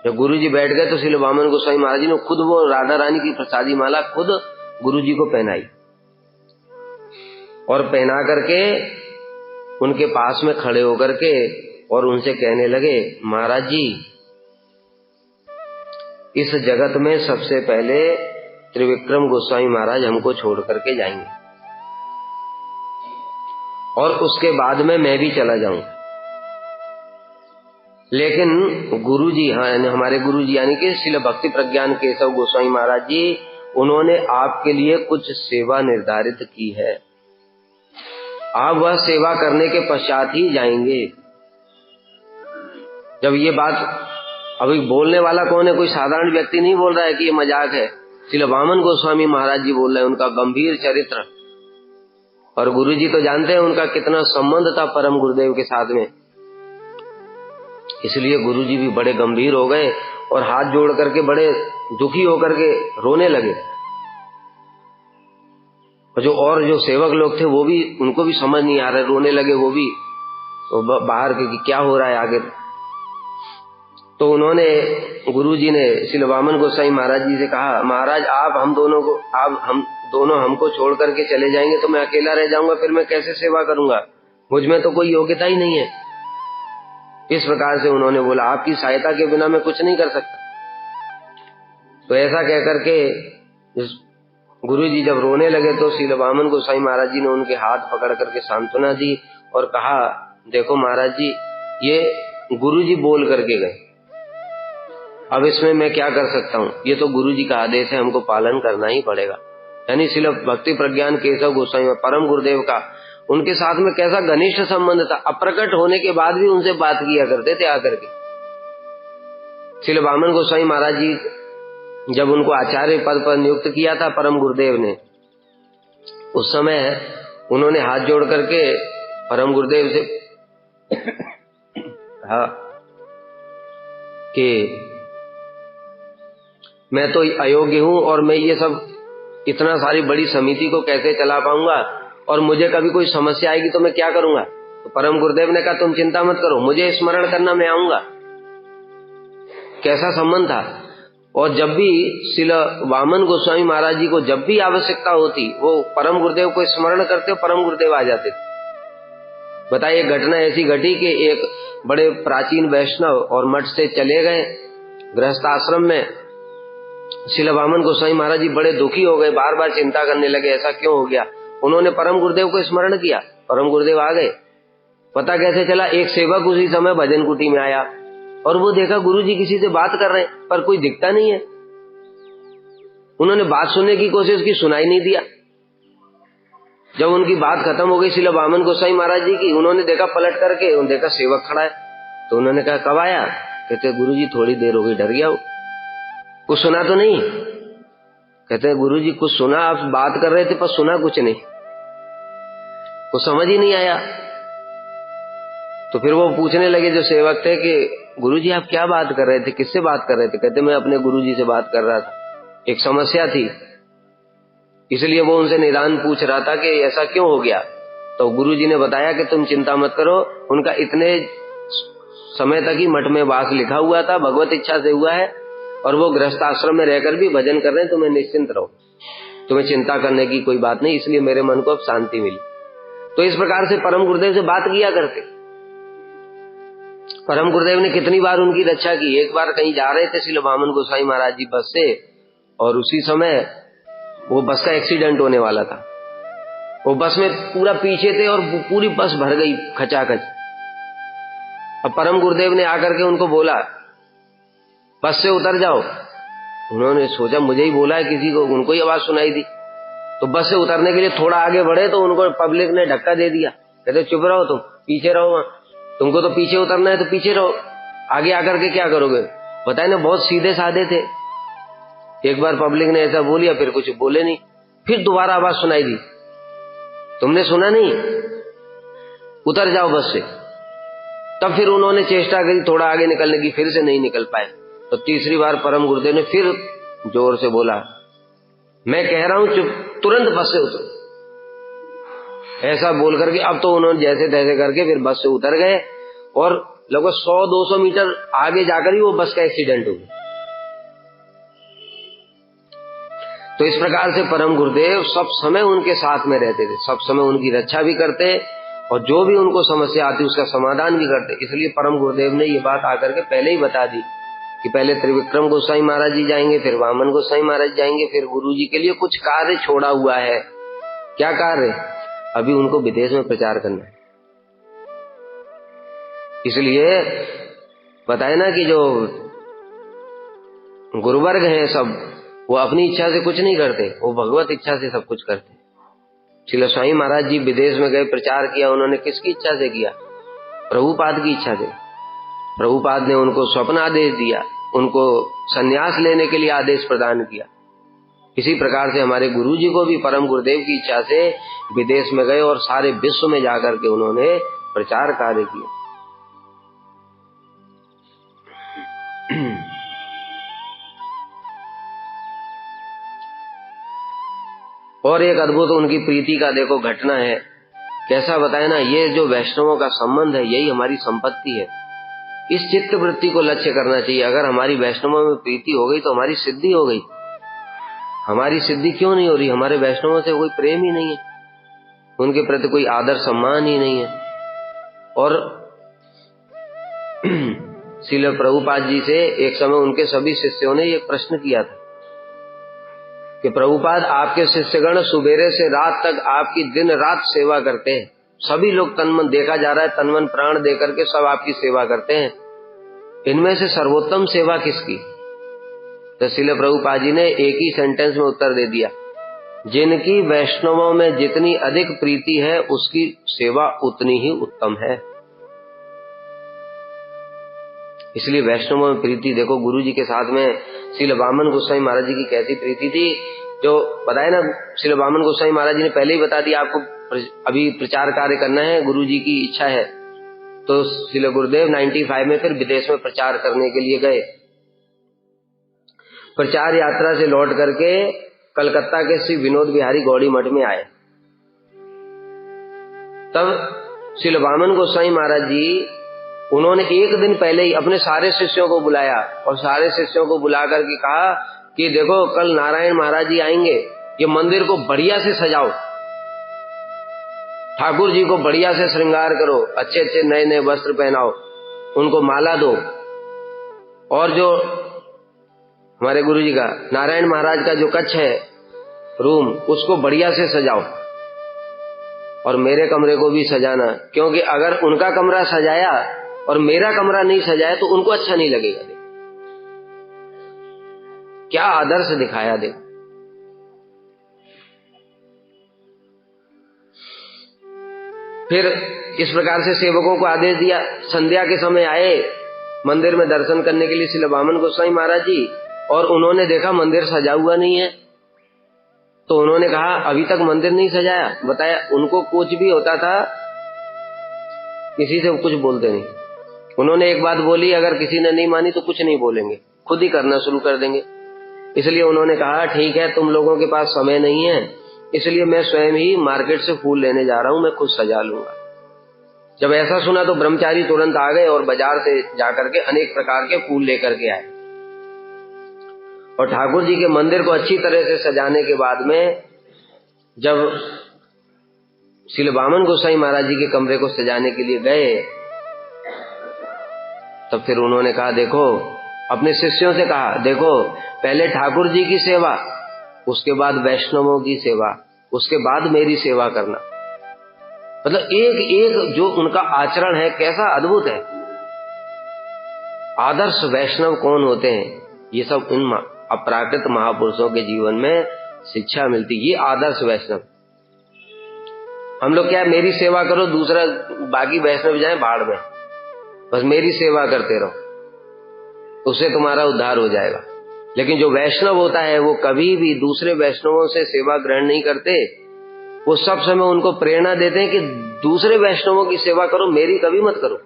जब गुरु जी बैठ गए तो श्री वामन गोसाई महाराज जी ने खुद वो राधा रानी की प्रसादी माला खुद गुरु जी को पहनाई और पहना करके उनके पास में खड़े होकर के और उनसे कहने लगे, महाराज जी, इस जगत में सबसे पहले त्रिविक्रम गोस्वामी महाराज हमको छोड़ करके जाएंगे और उसके बाद में मैं भी चला जाऊंगा। लेकिन गुरुजी, हमारे गुरुजी यानी कि श्रील भक्ति प्रज्ञान केशव गोस्वामी महाराज जी, उन्होंने आपके लिए कुछ सेवा निर्धारित की है। आप वह सेवा करने के पश्चात ही जाएंगे। जब ये बात, अभी बोलने वाला कौन है? कोई साधारण व्यक्ति नहीं बोल रहा है कि ये मजाक है। श्रील वामन गोस्वामी महाराज जी बोल रहे हैं, उनका गंभीर चरित्र। और गुरुजी तो जानते हैं उनका कितना संबंध था परम गुरुदेव के साथ में। इसलिए गुरुजी भी बड़े गंभीर हो गए और हाथ जोड़ करके बड़े दुखी होकर के रोने लगे। और जो सेवक लोग थे वो भी, उनको भी समझ नहीं आ रहा, रोने लगे वो भी तो बाहर के कि क्या हो रहा है आगे। तो उन्होंने, गुरुजी ने श्री वामन गोसाई महाराज जी से कहा, महाराज आप हम दोनों हमको छोड़ करके चले जाएंगे तो मैं अकेला रह जाऊंगा, फिर मैं कैसे सेवा करूंगा? मुझ में तो कोई योग्यता ही नहीं है। इस प्रकार से उन्होंने बोला, आपकी सहायता के बिना मैं कुछ नहीं कर सकता। तो ऐसा कह करके गुरुजी जब रोने लगे तो श्री वामन गोसाई महाराज जी ने उनके हाथ पकड़ करके सांत्वना दी और कहा, देखो महाराज जी, ये गुरुजी बोल करके गए, अब इसमें मैं क्या कर सकता हूँ? ये तो गुरुजी का आदेश है, हमको पालन करना ही पड़ेगा। यानी श्रील भक्ति प्रज्ञान केशव गोस्वामी परम गुरुदेव का उनके साथ में कैसा घनिष्ठ संबंध था। अप्रकट होने के बाद भी उनसे बात किया करते थे आकर के। श्रील वामन गोस्वामी महाराज जी जब उनको आचार्य पद पर नियुक्त किया था परम गुरुदेव ने, उस समय उन्होंने हाथ जोड़ करके परम गुरुदेव से कहा कि मैं तो अयोग्य हूं और मैं ये सब इतना सारी बड़ी समिति को कैसे चला पाऊंगा, और मुझे कभी कोई समस्या आएगी तो मैं क्या करूंगा? तो परम गुरुदेव ने कहा, तुम चिंता मत करो, मुझे स्मरण करना, मैं आऊंगा। कैसा संबंध था। और जब भी श्रील वामन गोस्वामी महाराज जी को जब भी आवश्यकता होती, वो परम गुरुदेव को स्मरण करते, परम गुरुदेव आ जाते थे। बताइए, घटना ऐसी घटी कि एक बड़े प्राचीन वैष्णव और मठ से चले गए गृहस्थ आश्रम में। श्रील वामन गोस्वामी महाराज जी बड़े दुखी हो गए, बार बार चिंता करने लगे, ऐसा क्यों हो गया। उन्होंने परम गुरुदेव को स्मरण किया, परम गुरुदेव आ गए। पता कैसे चला? एक सेवक उसी समय भजन कुटी में आया और वो देखा गुरुजी किसी से बात कर रहे हैं पर कोई दिखता नहीं है। उन्होंने बात सुनने की कोशिश की, सुनाई नहीं दिया। जब उनकी बात खत्म हो गई श्रील वामन गोसाई महाराज जी की, उन्होंने देखा पलट करके, देखा सेवक खड़ा है। तो उन्होंने कहा, कब आया? कहते, गुरुजी थोड़ी देर हो गई, डर गया हो, कुछ सुना तो नहीं? कहते हैं, गुरुजी कुछ सुना, आप बात कर रहे थे पर सुना कुछ नहीं, कुछ समझ ही नहीं आया। तो फिर वो पूछने लगे जो सेवक थे कि गुरुजी आप क्या बात कर रहे थे, किससे बात कर रहे थे? कहते, मैं अपने गुरुजी से बात कर रहा था, एक समस्या थी, इसलिए वो उनसे निदान पूछ रहा था कि ऐसा क्यों हो गया। तो गुरुजी ने बताया कि तुम चिंता मत करो, उनका इतने समय तक ही मठ में वास लिखा हुआ था, भगवत इच्छा से हुआ है, और वो गृहस्थ आश्रम में रहकर भी भजन कर रहे हैं, तुम्हें निश्चिंत रहो, तुम्हें चिंता करने की कोई बात नहीं। इसलिए मेरे मन को अब शांति मिली। तो इस प्रकार से परम गुरुदेव से बात किया करते। परम गुरुदेव ने कितनी बार उनकी रक्षा की। एक बार कहीं जा रहे थे श्रील वामन गोसाई महाराज जी बस से, और उसी समय वो बस का एक्सीडेंट होने वाला था। वो बस में पूरा पीछे थे और पूरी बस भर गई खचाखच। अब परम गुरुदेव ने आकर के उनको बोला, बस से उतर जाओ। उन्होंने सोचा मुझे ही बोला है किसी को, उनको ही आवाज सुनाई दी। तो बस से उतरने के लिए थोड़ा आगे बढ़े तो उनको पब्लिक ने धक्का दे दिया। कहते चुप रहो, तुम पीछे रहो, तुमको तो पीछे उतरना है तो पीछे रहो, आगे आकर के क्या करोगे। बताए ना, बहुत सीधे साधे थे। एक बार पब्लिक ने ऐसा बोलिया, फिर कुछ बोले नहीं। फिर दोबारा आवाज सुनाई दी, तुमने सुना नहीं, उतर जाओ बस से। तब फिर उन्होंने चेष्टा करी थोड़ा आगे निकलने की, फिर से नहीं निकल पाए। तो तीसरी बार परम गुरुदेव ने फिर जोर से बोला, मैं कह रहा हूं चुप, तुरंत बस से उतरो। ऐसा बोल करके अब तो उन्होंने जैसे तैसे करके फिर बस से उतर गए, और लगभग 100-200 मीटर आगे जाकर ही वो बस का एक्सीडेंट हो गया। तो इस प्रकार से परम गुरुदेव सब समय उनके साथ में रहते थे, सब समय उनकी रक्षा भी करते, और जो भी उनको समस्या आती उसका समाधान भी करते। इसलिए परम गुरुदेव ने ये बात आकर के पहले ही बता दी कि पहले त्रिविक्रम गोसाई महाराज जी जाएंगे, फिर वामन गोसाई महाराज जाएंगे, फिर गुरु जी के लिए कुछ कार्य छोड़ा हुआ है। क्या कार्य? अभी उनको विदेश में प्रचार करना है। इसलिए बताए ना कि जो गुरुवर्ग हैं सब, वो अपनी इच्छा से कुछ नहीं करते, वो भगवत इच्छा से सब कुछ करते। श्रील स्वामी महाराज जी विदेश में गए, प्रचार किया, उन्होंने किसकी इच्छा से किया? प्रभुपाद की इच्छा से। प्रभुपाद ने उनको स्वप्न आदेश दिया, उनको संन्यास लेने के लिए आदेश प्रदान किया। इसी प्रकार से हमारे गुरु जी को भी परम गुरुदेव की इच्छा से विदेश में गए और सारे विश्व में जाकर के उन्होंने प्रचार कार्य किया। और एक अद्भुत उनकी प्रीति का देखो घटना है। कैसा बताए ना, ये जो वैष्णवों का संबंध है यही हमारी संपत्ति है। इस चित्त वृत्ति को लक्ष्य करना चाहिए। अगर हमारी वैष्णवों में प्रीति हो गई तो हमारी सिद्धि हो गई। हमारी सिद्धि क्यों नहीं हो रही? हमारे वैष्णवों से कोई प्रेम ही नहीं है, उनके प्रति कोई आदर सम्मान ही नहीं है। और श्रील प्रभुपाद जी से एक समय उनके सभी शिष्यों ने एक प्रश्न किया था कि प्रभुपाद, आपके शिष्यगण सुबेरे से रात तक आपकी दिन रात सेवा करते हैं, सभी लोग तनमन, देखा जा रहा है तनमन प्राण दे करके सब आपकी सेवा करते हैं, इनमें से सर्वोत्तम सेवा किसकी? तो श्रील प्रभुपाद जी ने एक ही सेंटेंस में उत्तर दे दिया, जिनकी वैष्णवों में जितनी अधिक प्रीति है उसकी सेवा उतनी ही उत्तम है। इसलिए वैष्णवों में प्रीति देखो। गुरु जी के साथ में श्रील वामन गोसाई महाराज जी की कैसी प्रीति थी, जो बताए ना, श्रील वामन गोसाई महाराज जी ने पहले ही बता दिया आपको अभी प्रचार कार्य करना है, गुरु जी की इच्छा है। तो श्रील गुरुदेव 95 में फिर विदेश में प्रचार करने के लिए गए। प्रचार यात्रा से लौट करके कलकत्ता के श्री विनोद बिहारी गौड़ी मठ में आए। तब श्रील वामन गोसाई महाराज जी, उन्होंने एक दिन पहले ही अपने सारे शिष्यों को बुलाया और सारे शिष्यों को बुला करके कहा कि देखो कल नारायण महाराज जी आएंगे, ये मंदिर को बढ़िया से सजाओ, ठाकुर जी को बढ़िया से श्रृंगार करो, अच्छे अच्छे नए नए वस्त्र पहनाओ, उनको माला दो, और जो हमारे गुरु जी का नारायण महाराज का जो कक्ष है रूम, उसको बढ़िया से सजाओ, और मेरे कमरे को भी सजाना, क्योंकि अगर उनका कमरा सजाया और मेरा कमरा नहीं सजाया तो उनको अच्छा नहीं लगेगा। देखो क्या आदर्श दिखाया। देखो फिर इस प्रकार से सेवकों को आदेश दिया। संध्या के समय आए मंदिर में दर्शन करने के लिए श्रील वामन गोसाई महाराज जी, और उन्होंने देखा मंदिर सजा हुआ नहीं है। तो उन्होंने कहा अभी तक मंदिर नहीं सजाया। बताया उनको कुछ भी होता था, किसी से कुछ बोलते नहीं। उन्होंने एक बात बोली, अगर किसी ने नहीं मानी तो कुछ नहीं बोलेंगे, खुद ही करना शुरू कर देंगे। इसलिए उन्होंने कहा ठीक है, तुम लोगों के पास समय नहीं है, इसलिए मैं स्वयं ही मार्केट से फूल लेने जा रहा हूं, मैं खुद सजा लूंगा। जब ऐसा सुना तो ब्रह्मचारी तुरंत आ गए और बाजार से जाकर के अनेक प्रकार के फूल लेकर के आए और ठाकुर जी के मंदिर को अच्छी तरह से सजाने के बाद में जब श्रील वामन गोसाई महाराज जी के कमरे को सजाने के लिए गए, तब फिर उन्होंने कहा, देखो, अपने शिष्यों से कहा, देखो, पहले ठाकुर जी की सेवा, उसके बाद वैष्णवों की सेवा, उसके बाद मेरी सेवा करना। मतलब एक एक जो उनका आचरण है कैसा अद्भुत है। आदर्श वैष्णव कौन होते हैं, ये सब इन अपराकृत महापुरुषों के जीवन में शिक्षा मिलती। ये आदर्श वैष्णव। हम लोग क्या है, मेरी सेवा करो, दूसरा बाकी वैष्णव जाए भाड़ में, बस मेरी सेवा करते रहो, उससे तुम्हारा उद्धार हो जाएगा। लेकिन जो वैष्णव होता है वो कभी भी दूसरे वैष्णवों से सेवा ग्रहण नहीं करते। वो सब समय उनको प्रेरणा देते हैं कि दूसरे वैष्णवों की सेवा करो, मेरी कभी मत करो।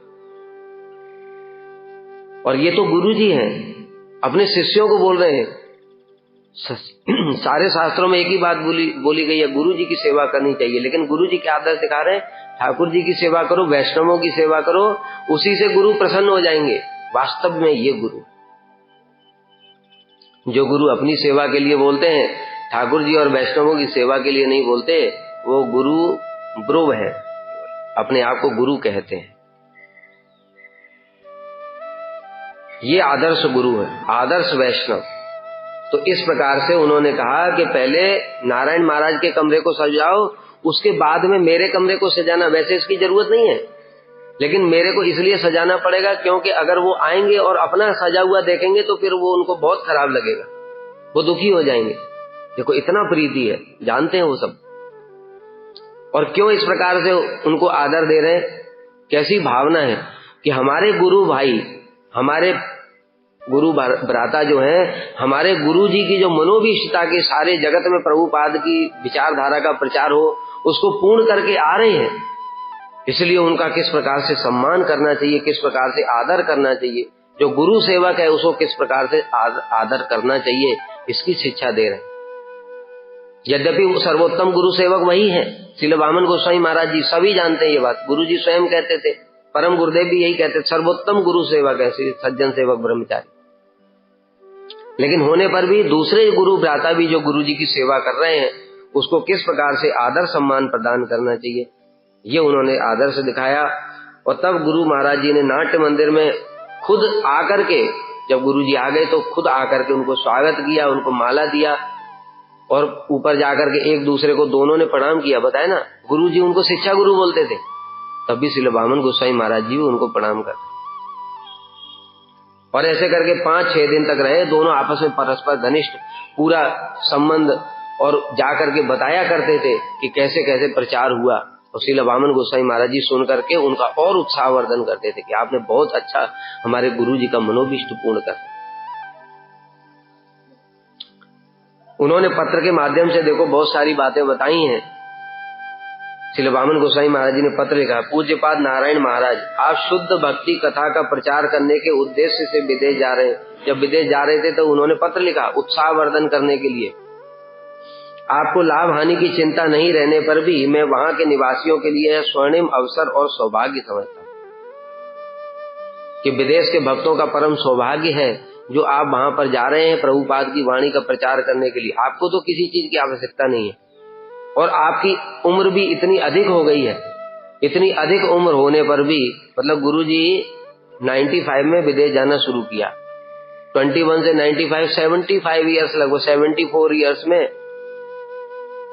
और ये तो गुरु जी हैं, अपने शिष्यों को बोल रहे हैं। सारे शास्त्रों में एक ही बात बोली गई है, गुरु जी की सेवा करनी चाहिए। लेकिन गुरु जी क्या आदर्श दिखा रहे हैं, ठाकुर जी की सेवा करो, वैष्णवों की सेवा करो, उसी से गुरु प्रसन्न हो जाएंगे। वास्तव में ये गुरु, जो गुरु अपनी सेवा के लिए बोलते हैं, ठाकुर जी और वैष्णवों की सेवा के लिए नहीं बोलते, वो गुरु ब्रुव है, अपने आप को गुरु कहते हैं। ये आदर्श गुरु है, आदर्श वैष्णव। तो इस प्रकार से उन्होंने कहा कि पहले नारायण महाराज के कमरे को सजाओ, उसके बाद में मेरे कमरे को सजाना। वैसे इसकी जरूरत नहीं है, लेकिन मेरे को इसलिए सजाना पड़ेगा क्योंकि अगर वो आएंगे और अपना सजा हुआ देखेंगे तो फिर वो उनको बहुत खराब लगेगा, वो दुखी हो जाएंगे। देखो इतना प्रीति है, जानते हैं वो सब। और क्यों इस प्रकार से उनको आदर दे रहे हैं, कैसी भावना है कि हमारे गुरु भाई, हमारे गुरु भ्राता जो है, हमारे गुरु जी की जो मनोभीष्टता के सारे जगत में प्रभुपाद की विचारधारा का प्रचार हो, उसको पूर्ण करके आ रहे हैं। इसलिए उनका किस प्रकार से सम्मान करना चाहिए, किस प्रकार से आदर करना चाहिए, जो गुरु सेवक है उसको किस प्रकार से आदर करना चाहिए, इसकी शिक्षा दे रहे हैं। यद्यपि वो सर्वोत्तम गुरु सेवक वही है, श्रील वामन गोस्वामी महाराज जी, सभी जानते हैं ये बात। गुरु जी स्वयं कहते थे, परम गुरुदेव भी यही कहते, सर्वोत्तम गुरु सेवक है सज्जन सेवक ब्रह्मचारी। लेकिन होने पर भी दूसरे गुरु भ्राता भी जो गुरु जी की सेवा कर रहे हैं, उसको किस प्रकार से आदर सम्मान प्रदान करना चाहिए, ये उन्होंने आदर्श दिखाया। और तब गुरु महाराज जी ने नाट्य मंदिर में खुद आकर के, जब गुरु जी आ गए तो खुद आकर के उनको स्वागत किया, उनको माला दिया और ऊपर जाकर के एक दूसरे को दोनों ने प्रणाम किया। बताया ना, गुरु जी उनको शिक्षा गुरु बोलते थे, तब भी श्रील वामन गोसाई महाराज जी उनको प्रणाम करते। और ऐसे करके 5-6 दिन तक रहे, दोनों आपस में परस्पर घनिष्ठ पूरा संबंध, और जाकर के बताया करते थे कि कैसे कैसे प्रचार हुआ। और श्रील वामन गोसाई महाराज जी सुन करके उनका और उत्साहवर्धन करते थे कि आपने बहुत अच्छा हमारे गुरु जी का मनोभीष्ट पूर्ण कर। उन्होंने पत्र के माध्यम से देखो बहुत सारी बातें बताई हैं। श्रील वामन गोसाई महाराज जी ने पत्र लिखा, पूज्यपाद नारायण महाराज, आप शुद्ध भक्ति कथा का प्रचार करने के उद्देश्य से विदेश जा रहे हैं। जब विदेश जा रहे थे तो उन्होंने पत्र लिखा उत्साहवर्धन करने के लिए। आपको लाभ हानि की चिंता नहीं रहने पर भी मैं वहां के निवासियों के लिए यह स्वर्णिम अवसर और सौभाग्य समझता हूँ कि विदेश के भक्तों का परम सौभाग्य है जो आप वहां पर जा रहे हैं प्रभुपाद की वाणी का प्रचार करने के लिए। आपको तो किसी चीज की आवश्यकता नहीं है, और आपकी उम्र भी इतनी अधिक हो गई है। इतनी अधिक उम्र होने पर भी, मतलब गुरुजी 95 में विदेश जाना शुरू किया, 21 से 95, 75 ईयर्स, लगभग 74 ईयर्स में।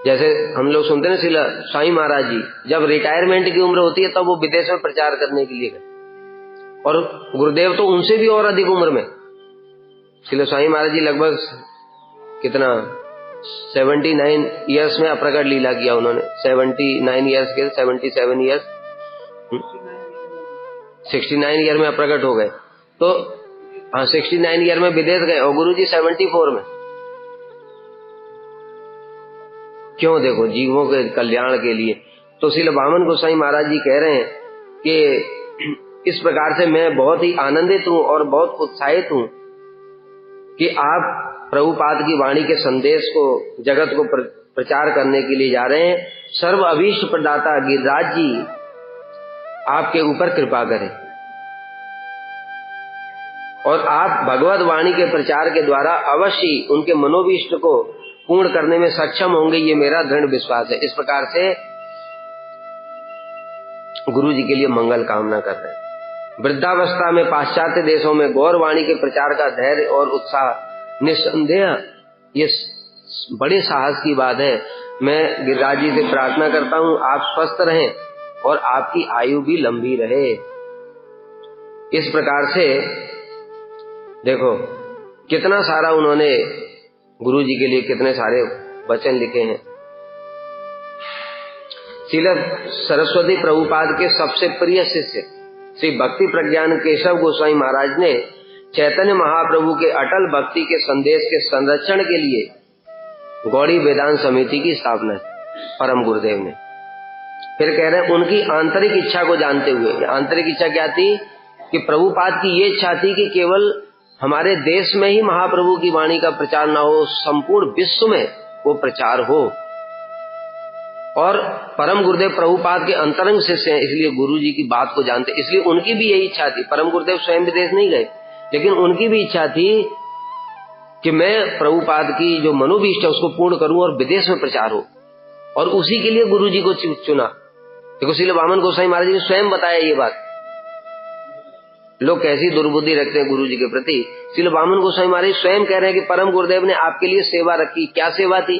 जैसे हम लोग सुनते हैं श्रील साईं महाराज जी जब रिटायरमेंट की उम्र होती है तब वो विदेश में प्रचार करने के लिए गए, और गुरुदेव तो उनसे भी और अधिक उम्र में। श्रील साईं महाराज जी लगभग कितना 79 ईयर्स में अप्रकट लीला किया उन्होंने। 79 ईयर्स के 77 ईयर्स 69 ईयर में अप्रकट हो गए। तो हाँ 69 ईयर में विदेश गए और गुरुजी 74 में। क्यों? देखो जीवों के कल्याण के लिए। तो श्रील वामन गोसाई महाराज जी कह रहे हैं कि इस प्रकार से मैं बहुत ही आनंदित हूँ और बहुत उत्साहित हूँ कि आप प्रभुपाद की वाणी के संदेश को जगत को प्रचार करने के लिए जा रहे हैं। सर्व अभीष्ट प्रदाता गिरिराज जी आपके ऊपर कृपा करें और आप भगवत वाणी के प्रचार के द्वारा अवश्य उनके मनोभीष्ट को पूर्ण करने में सक्षम होंगे, ये मेरा दृढ़ विश्वास है। इस प्रकार से गुरु जी के लिए मंगल कामना कर रहे हैं। वृद्धावस्था में पाश्चात्य देशों में गौर वाणी के प्रचार का धैर्य और उत्साह निस्संदेह ये बड़े साहस की बात है। मैं गिरिराज जी से प्रार्थना करता हूँ आप स्वस्थ रहें और आपकी आयु भी लंबी रहे। इस प्रकार से देखो कितना सारा उन्होंने गुरु जी के लिए कितने सारे वचन लिखे हैं। श्रील सरस्वती प्रभुपाद के सबसे प्रिय शिष्य श्री भक्ति प्रज्ञान केशव गोस्वामी महाराज ने चैतन्य महाप्रभु के अटल भक्ति के संदेश के संरक्षण के लिए गौड़ी वेदांत समिति की स्थापना की परम गुरुदेव ने। फिर कह रहे हैं उनकी आंतरिक इच्छा को जानते हुए, आंतरिक इच्छा क्या थी कि प्रभुपाद की ये इच्छा थी कि केवल हमारे देश में ही महाप्रभु की वाणी का प्रचार न हो, संपूर्ण विश्व में वो प्रचार हो। और परम गुरुदेव प्रभुपाद के अंतरंग शिष्य हैं, इसलिए गुरु जी की बात को जानते, इसलिए उनकी भी यही इच्छा थी। परम गुरुदेव स्वयं विदेश नहीं गए, लेकिन उनकी भी इच्छा थी कि मैं प्रभुपाद की जो मनोभीष्ट है उसको पूर्ण करूं और विदेश में प्रचार हो, और उसी के लिए गुरु जी को चुना। देखो श्रील वामन गोसाई महाराज ने स्वयं बताया ये बात। लोग कैसी दुर्बुद्धि रखते हैं गुरु जी के प्रति। श्रील वामन गोसाई महाराज स्वयं कह रहे हैं कि परम गुरुदेव ने आपके लिए सेवा रखी। क्या सेवा थी?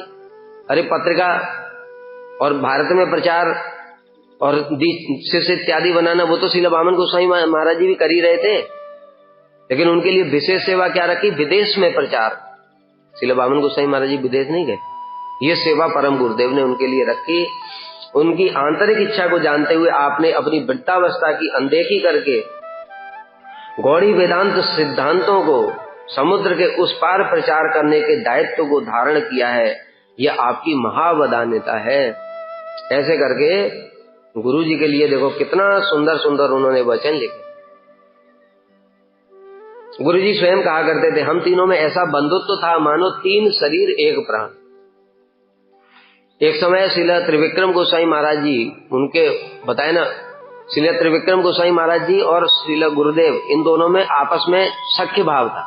अरे पत्रिका और भारत में प्रचार और शिष्य इत्यादि बनाना, वो तो श्रील वामन गोसाई महाराज जी भी कर ही रहे थे, लेकिन उनके लिए विशेष सेवा क्या रखी? विदेश में प्रचार। श्रील वामन गोसाई महाराज जी विदेश नहीं गए, ये सेवा परम गुरुदेव ने उनके लिए रखी। उनकी आंतरिक इच्छा को जानते हुए आपने अपनी वृद्धावस्था की अनदेखी करके गौड़ी वेदांत सिद्धांतों को समुद्र के उस पार प्रचार करने के दायित्व को धारण किया है। यह आपकी महावदान्यता है। ऐसे करके गुरु जी के लिए देखो कितना सुंदर सुंदर उन्होंने वचन लिखे। गुरु जी स्वयं कहा करते थे, हम तीनों में ऐसा बंधुत्व था मानो तीन शरीर एक प्राण। एक समय श्रील त्रिविक्रम गोसाई महाराज जी, उनके बताए ना, श्रील त्रिविक्रम गोसाई महाराज जी और श्रील गुरुदेव, इन दोनों में आपस में सख्य भाव था।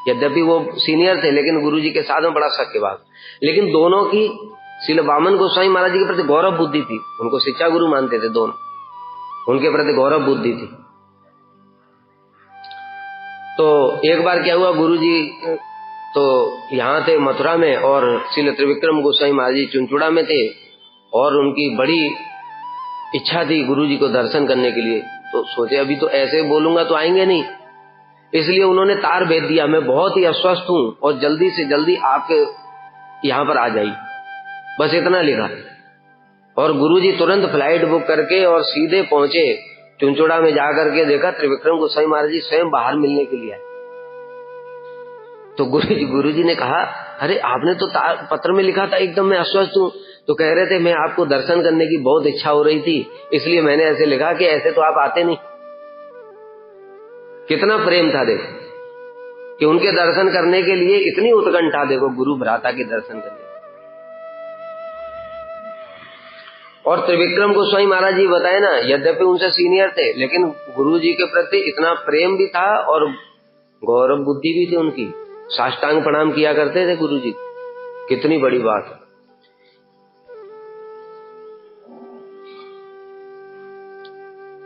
यद्यपि वो सीनियर थे, लेकिन गुरु जी के साथ में बड़ा सख्य भाव। लेकिन दोनों की श्रील वामन गोसाई महाराज जी के प्रति गौरव बुद्धि थी। उनको शिक्षा गुरु मानते थे दोनों, उनके प्रति गौरव बुद्धि थी। तो एक बार क्या हुआ, गुरु जी तो यहाँ थे मथुरा में और श्रील त्रिविक्रम गोसाई महाराज जी चुनचुड़ा में थे, और उनकी बड़ी इच्छा थी गुरु जी को दर्शन करने के लिए। तो सोचे अभी तो ऐसे बोलूंगा तो आएंगे नहीं, इसलिए उन्होंने तार भेज दिया, मैं बहुत ही अस्वस्थ हूं और जल्दी से जल्दी आपके यहाँ पर आ जाइए, बस इतना लिखा। और गुरु जी तुरंत फ्लाइट बुक करके और सीधे पहुंचे चुनचुड़ा में। जाकर के देखा त्रिविक्रम गोसाई महाराज जी स्वयं बाहर मिलने के लिए आए। तो गुरु जी ने कहा, अरे आपने तो पत्र में लिखा था एकदम मैं अस्वस्थ हूँ। तो कह रहे थे मैं आपको दर्शन करने की बहुत इच्छा हो रही थी, इसलिए मैंने ऐसे लिखा कि ऐसे तो आप आते नहीं। कितना प्रेम था देखो, कि उनके दर्शन करने के लिए इतनी उत्कंठा देखो गुरु भ्राता के दर्शन करने। और त्रिविक्रम गोस्वामी महाराज जी बताए ना, यद्यपि उनसे सीनियर थे, लेकिन गुरु जी के प्रति इतना प्रेम भी था और गौरव बुद्धि भी थी उनकी। साष्टांग प्रणाम किया करते थे गुरु जी। कितनी बड़ी बात।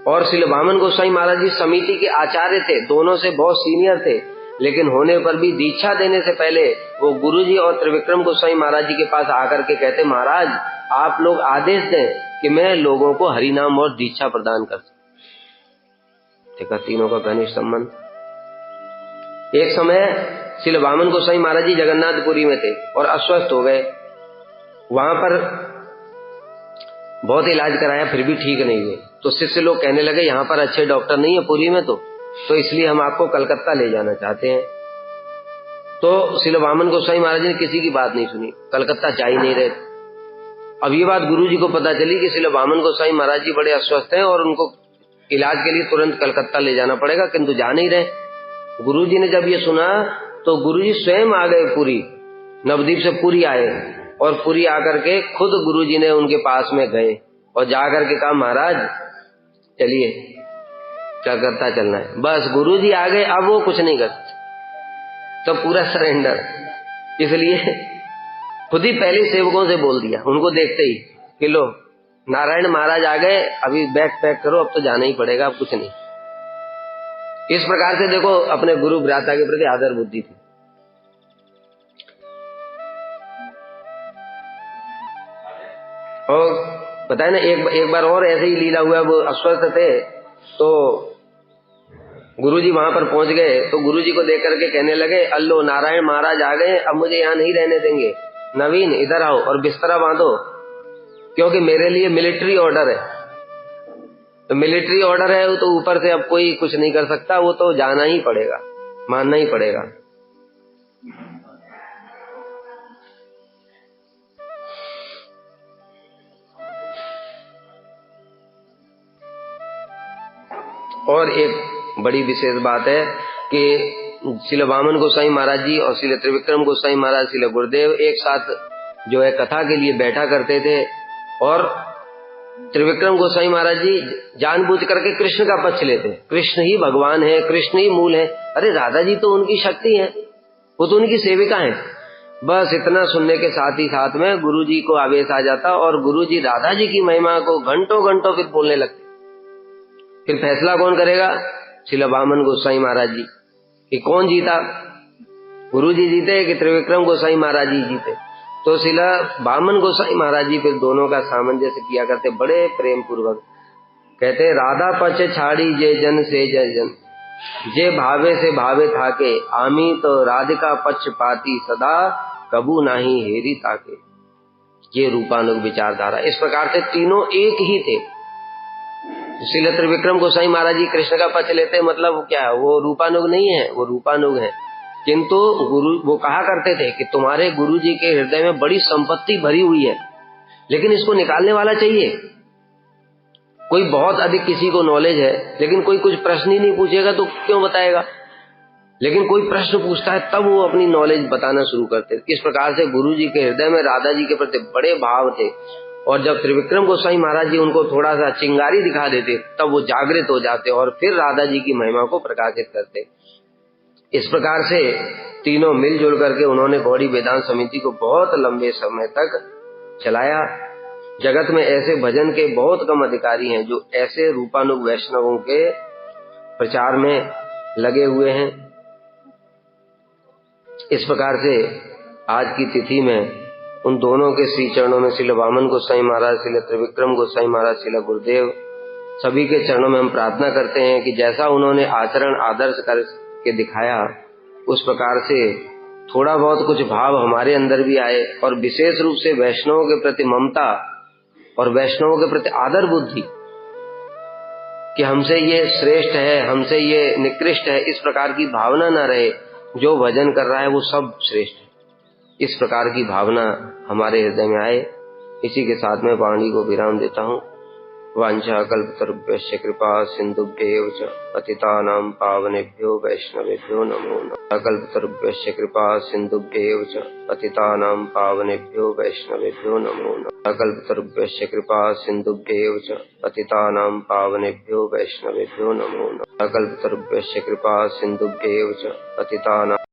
और श्री वामन गोस्वामी महाराज जी समिति के आचार्य थे, दोनों से बहुत सीनियर थे, लेकिन होने पर भी दीक्षा देने से पहले वो गुरु जी और त्रिविक्रम गोस्वामी महाराज जी के पास आकर के कहते, महाराज आप लोग आदेश दें कि मैं लोगों को हरिनाम और दीक्षा प्रदान कर सकूं। देखा तीनों का घनिष्ठ संबंध। एक समय श्री वामन गोस्वामी महाराज जी जगन्नाथपुरी में थे और अस्वस्थ हो गए। वहां पर बहुत इलाज कराया, फिर भी ठीक नहीं हुए। तो शिष्य लोग कहने लगे, यहाँ पर अच्छे डॉक्टर नहीं है पुरी में, तो इसलिए हम आपको कलकत्ता ले जाना चाहते हैं। तो श्री वामन गोस्वामी महाराज ने किसी की बात नहीं सुनी, कलकत्ता जा ही नहीं रहे। अब ये बात गुरु जी को पता चली कि श्री वामन गोस्वामी महाराज जी बड़े अस्वस्थ हैं और उनको इलाज के लिए तुरंत कलकत्ता ले जाना पड़ेगा, किंतु जा नहीं रहे। गुरु जी ने जब ये सुना तो गुरु जी स्वयं आ गए पुरी, नवद्वीप से पुरी आए और पुरी आकर के खुद गुरुजी ने उनके पास में गए और जाकर के कहा, महाराज चलिए कलकत्ता चलना है। बस गुरुजी आ गए, अब वो कुछ नहीं कर सकते, तो पूरा सरेंडर। इसलिए खुद ही पहले सेवकों से बोल दिया उनको देखते ही कि लो नारायण महाराज आ गए, अभी बैग पैक करो, अब तो जाना ही पड़ेगा, अब कुछ नहीं। इस प्रकार से देखो अपने गुरु भ्राता के प्रति आदर बुद्धि थी। और पता है ना, एक बार और ऐसे ही लीला हुआ, वो अस्वस्थ थे तो गुरुजी वहां पर पहुंच गए, तो गुरुजी को देख करके कहने लगे, अल्लो नारायण महाराज आ गए, अब मुझे यहाँ नहीं रहने देंगे, नवीन इधर आओ और बिस्तरा बांधो, क्योंकि मेरे लिए मिलिट्री ऑर्डर है। तो मिलिट्री ऑर्डर है तो ऊपर से अब कोई कुछ नहीं कर सकता, वो तो जाना ही पड़ेगा, मानना ही पड़ेगा। और एक बड़ी विशेष बात है कि श्रील वामन गोसाई महाराज जी और श्रील त्रिविक्रम गोसाई महाराज, श्रील गुरुदेव एक साथ जो है कथा के लिए बैठा करते थे। और त्रिविक्रम गोसाई महाराज जी जानबूझ करके कृष्ण का पक्ष लेते, कृष्ण ही भगवान है, कृष्ण ही मूल है। अरे राधा जी तो उनकी शक्ति है, वो तो उनकी सेविका है। बस इतना सुनने के साथ ही साथ में गुरु जी को आवेश आ जाता और गुरु जी राधा जी की महिमा को घंटों घंटों फिर बोलने लगते। फिर फैसला कौन करेगा? श्रील वामन गोसाई महाराज जी कि कौन जीता, गुरु जी जीते कि त्रिविक्रम गोसाई महाराज जी जीते। तो श्रील वामन गोसाई महाराज जी फिर दोनों का सामंजस्य किया करते, बड़े प्रेम पूर्वक कहते, राधा पक्ष छाड़ी जे जन से जय जन, जे भावे से भावे थाके, आमी तो राधिका पक्ष पाती सदा, कबू नाही हेरी ताके। ये रूपानुग विचारधारा। इस प्रकार से तीनों एक ही थे। श्रील त्रिविक्रम गोसाई महाराज जी कृष्ण का पक्ष लेते, मतलब क्या है, वो रूपानुग नहीं है, वो रूपानुग है। किंतु गुरु वो कहा करते थे कि तुम्हारे गुरु जी के हृदय में बड़ी संपत्ति भरी हुई है, लेकिन इसको निकालने वाला चाहिए। कोई बहुत अधिक किसी को नॉलेज है, लेकिन कोई कुछ प्रश्न ही नहीं पूछेगा तो क्यों बताएगा, लेकिन कोई प्रश्न पूछता है तब वो अपनी नॉलेज बताना शुरू करते। इस प्रकार से गुरु जी के हृदय में राधा जी के प्रति बड़े भाव थे। और जब त्रिविक्रम गोसाई महाराज जी उनको थोड़ा सा चिंगारी दिखा देते, तब वो जागृत हो जाते और फिर राधा जी की महिमा को प्रकाशित करते। इस प्रकार से तीनों मिलजुल करके उन्होंने गौड़ी वेदांत समिति को बहुत लंबे समय तक चलाया। जगत में ऐसे भजन के बहुत कम अधिकारी हैं जो ऐसे रूपानुग वैष्णवों के प्रचार में लगे हुए हैं। इस प्रकार से आज की तिथि में उन दोनों के श्री चरणों में, श्रील वामन गोसाई महाराज, श्रील त्रिविक्रम गोसाई महाराज, श्रील गुरुदेव, सभी के चरणों में हम प्रार्थना करते हैं कि जैसा उन्होंने आचरण आदर्श करके दिखाया, उस प्रकार से थोड़ा बहुत कुछ भाव हमारे अंदर भी आए और विशेष रूप से वैष्णवों के प्रति ममता और वैष्णवों के प्रति आदर बुद्धि कि हमसे ये श्रेष्ठ है, हमसे ये निकृष्ट है, इस प्रकार की भावना न रहे। जो भजन कर रहा है वो सब श्रेष्ठ है, इस प्रकार की भावना हमारे हृदय में आए। इसी के साथ में वाणी को विराम देता हूँ। वांछा कल्पतरुभ्यश्च कृपा सिन्धुभ्येव च पतितानां पावनेभ्यो वैष्णवेभ्यो नमो नमः। कल्पतरुभ्यश्च कृपा सिन्धुभ्येव च पतितानां पावनेभ्यो वैष्णवेभ्यो नमो नमः। कल्पतरुभ्यश्च कृपा सिन्धुभ्येव च पतितानां पावनेभ्यो वैष्णवेभ्यो नमो नमः। कल्पतरुभ्यश्च कृपा सिन्धुभ्येव च पतितानां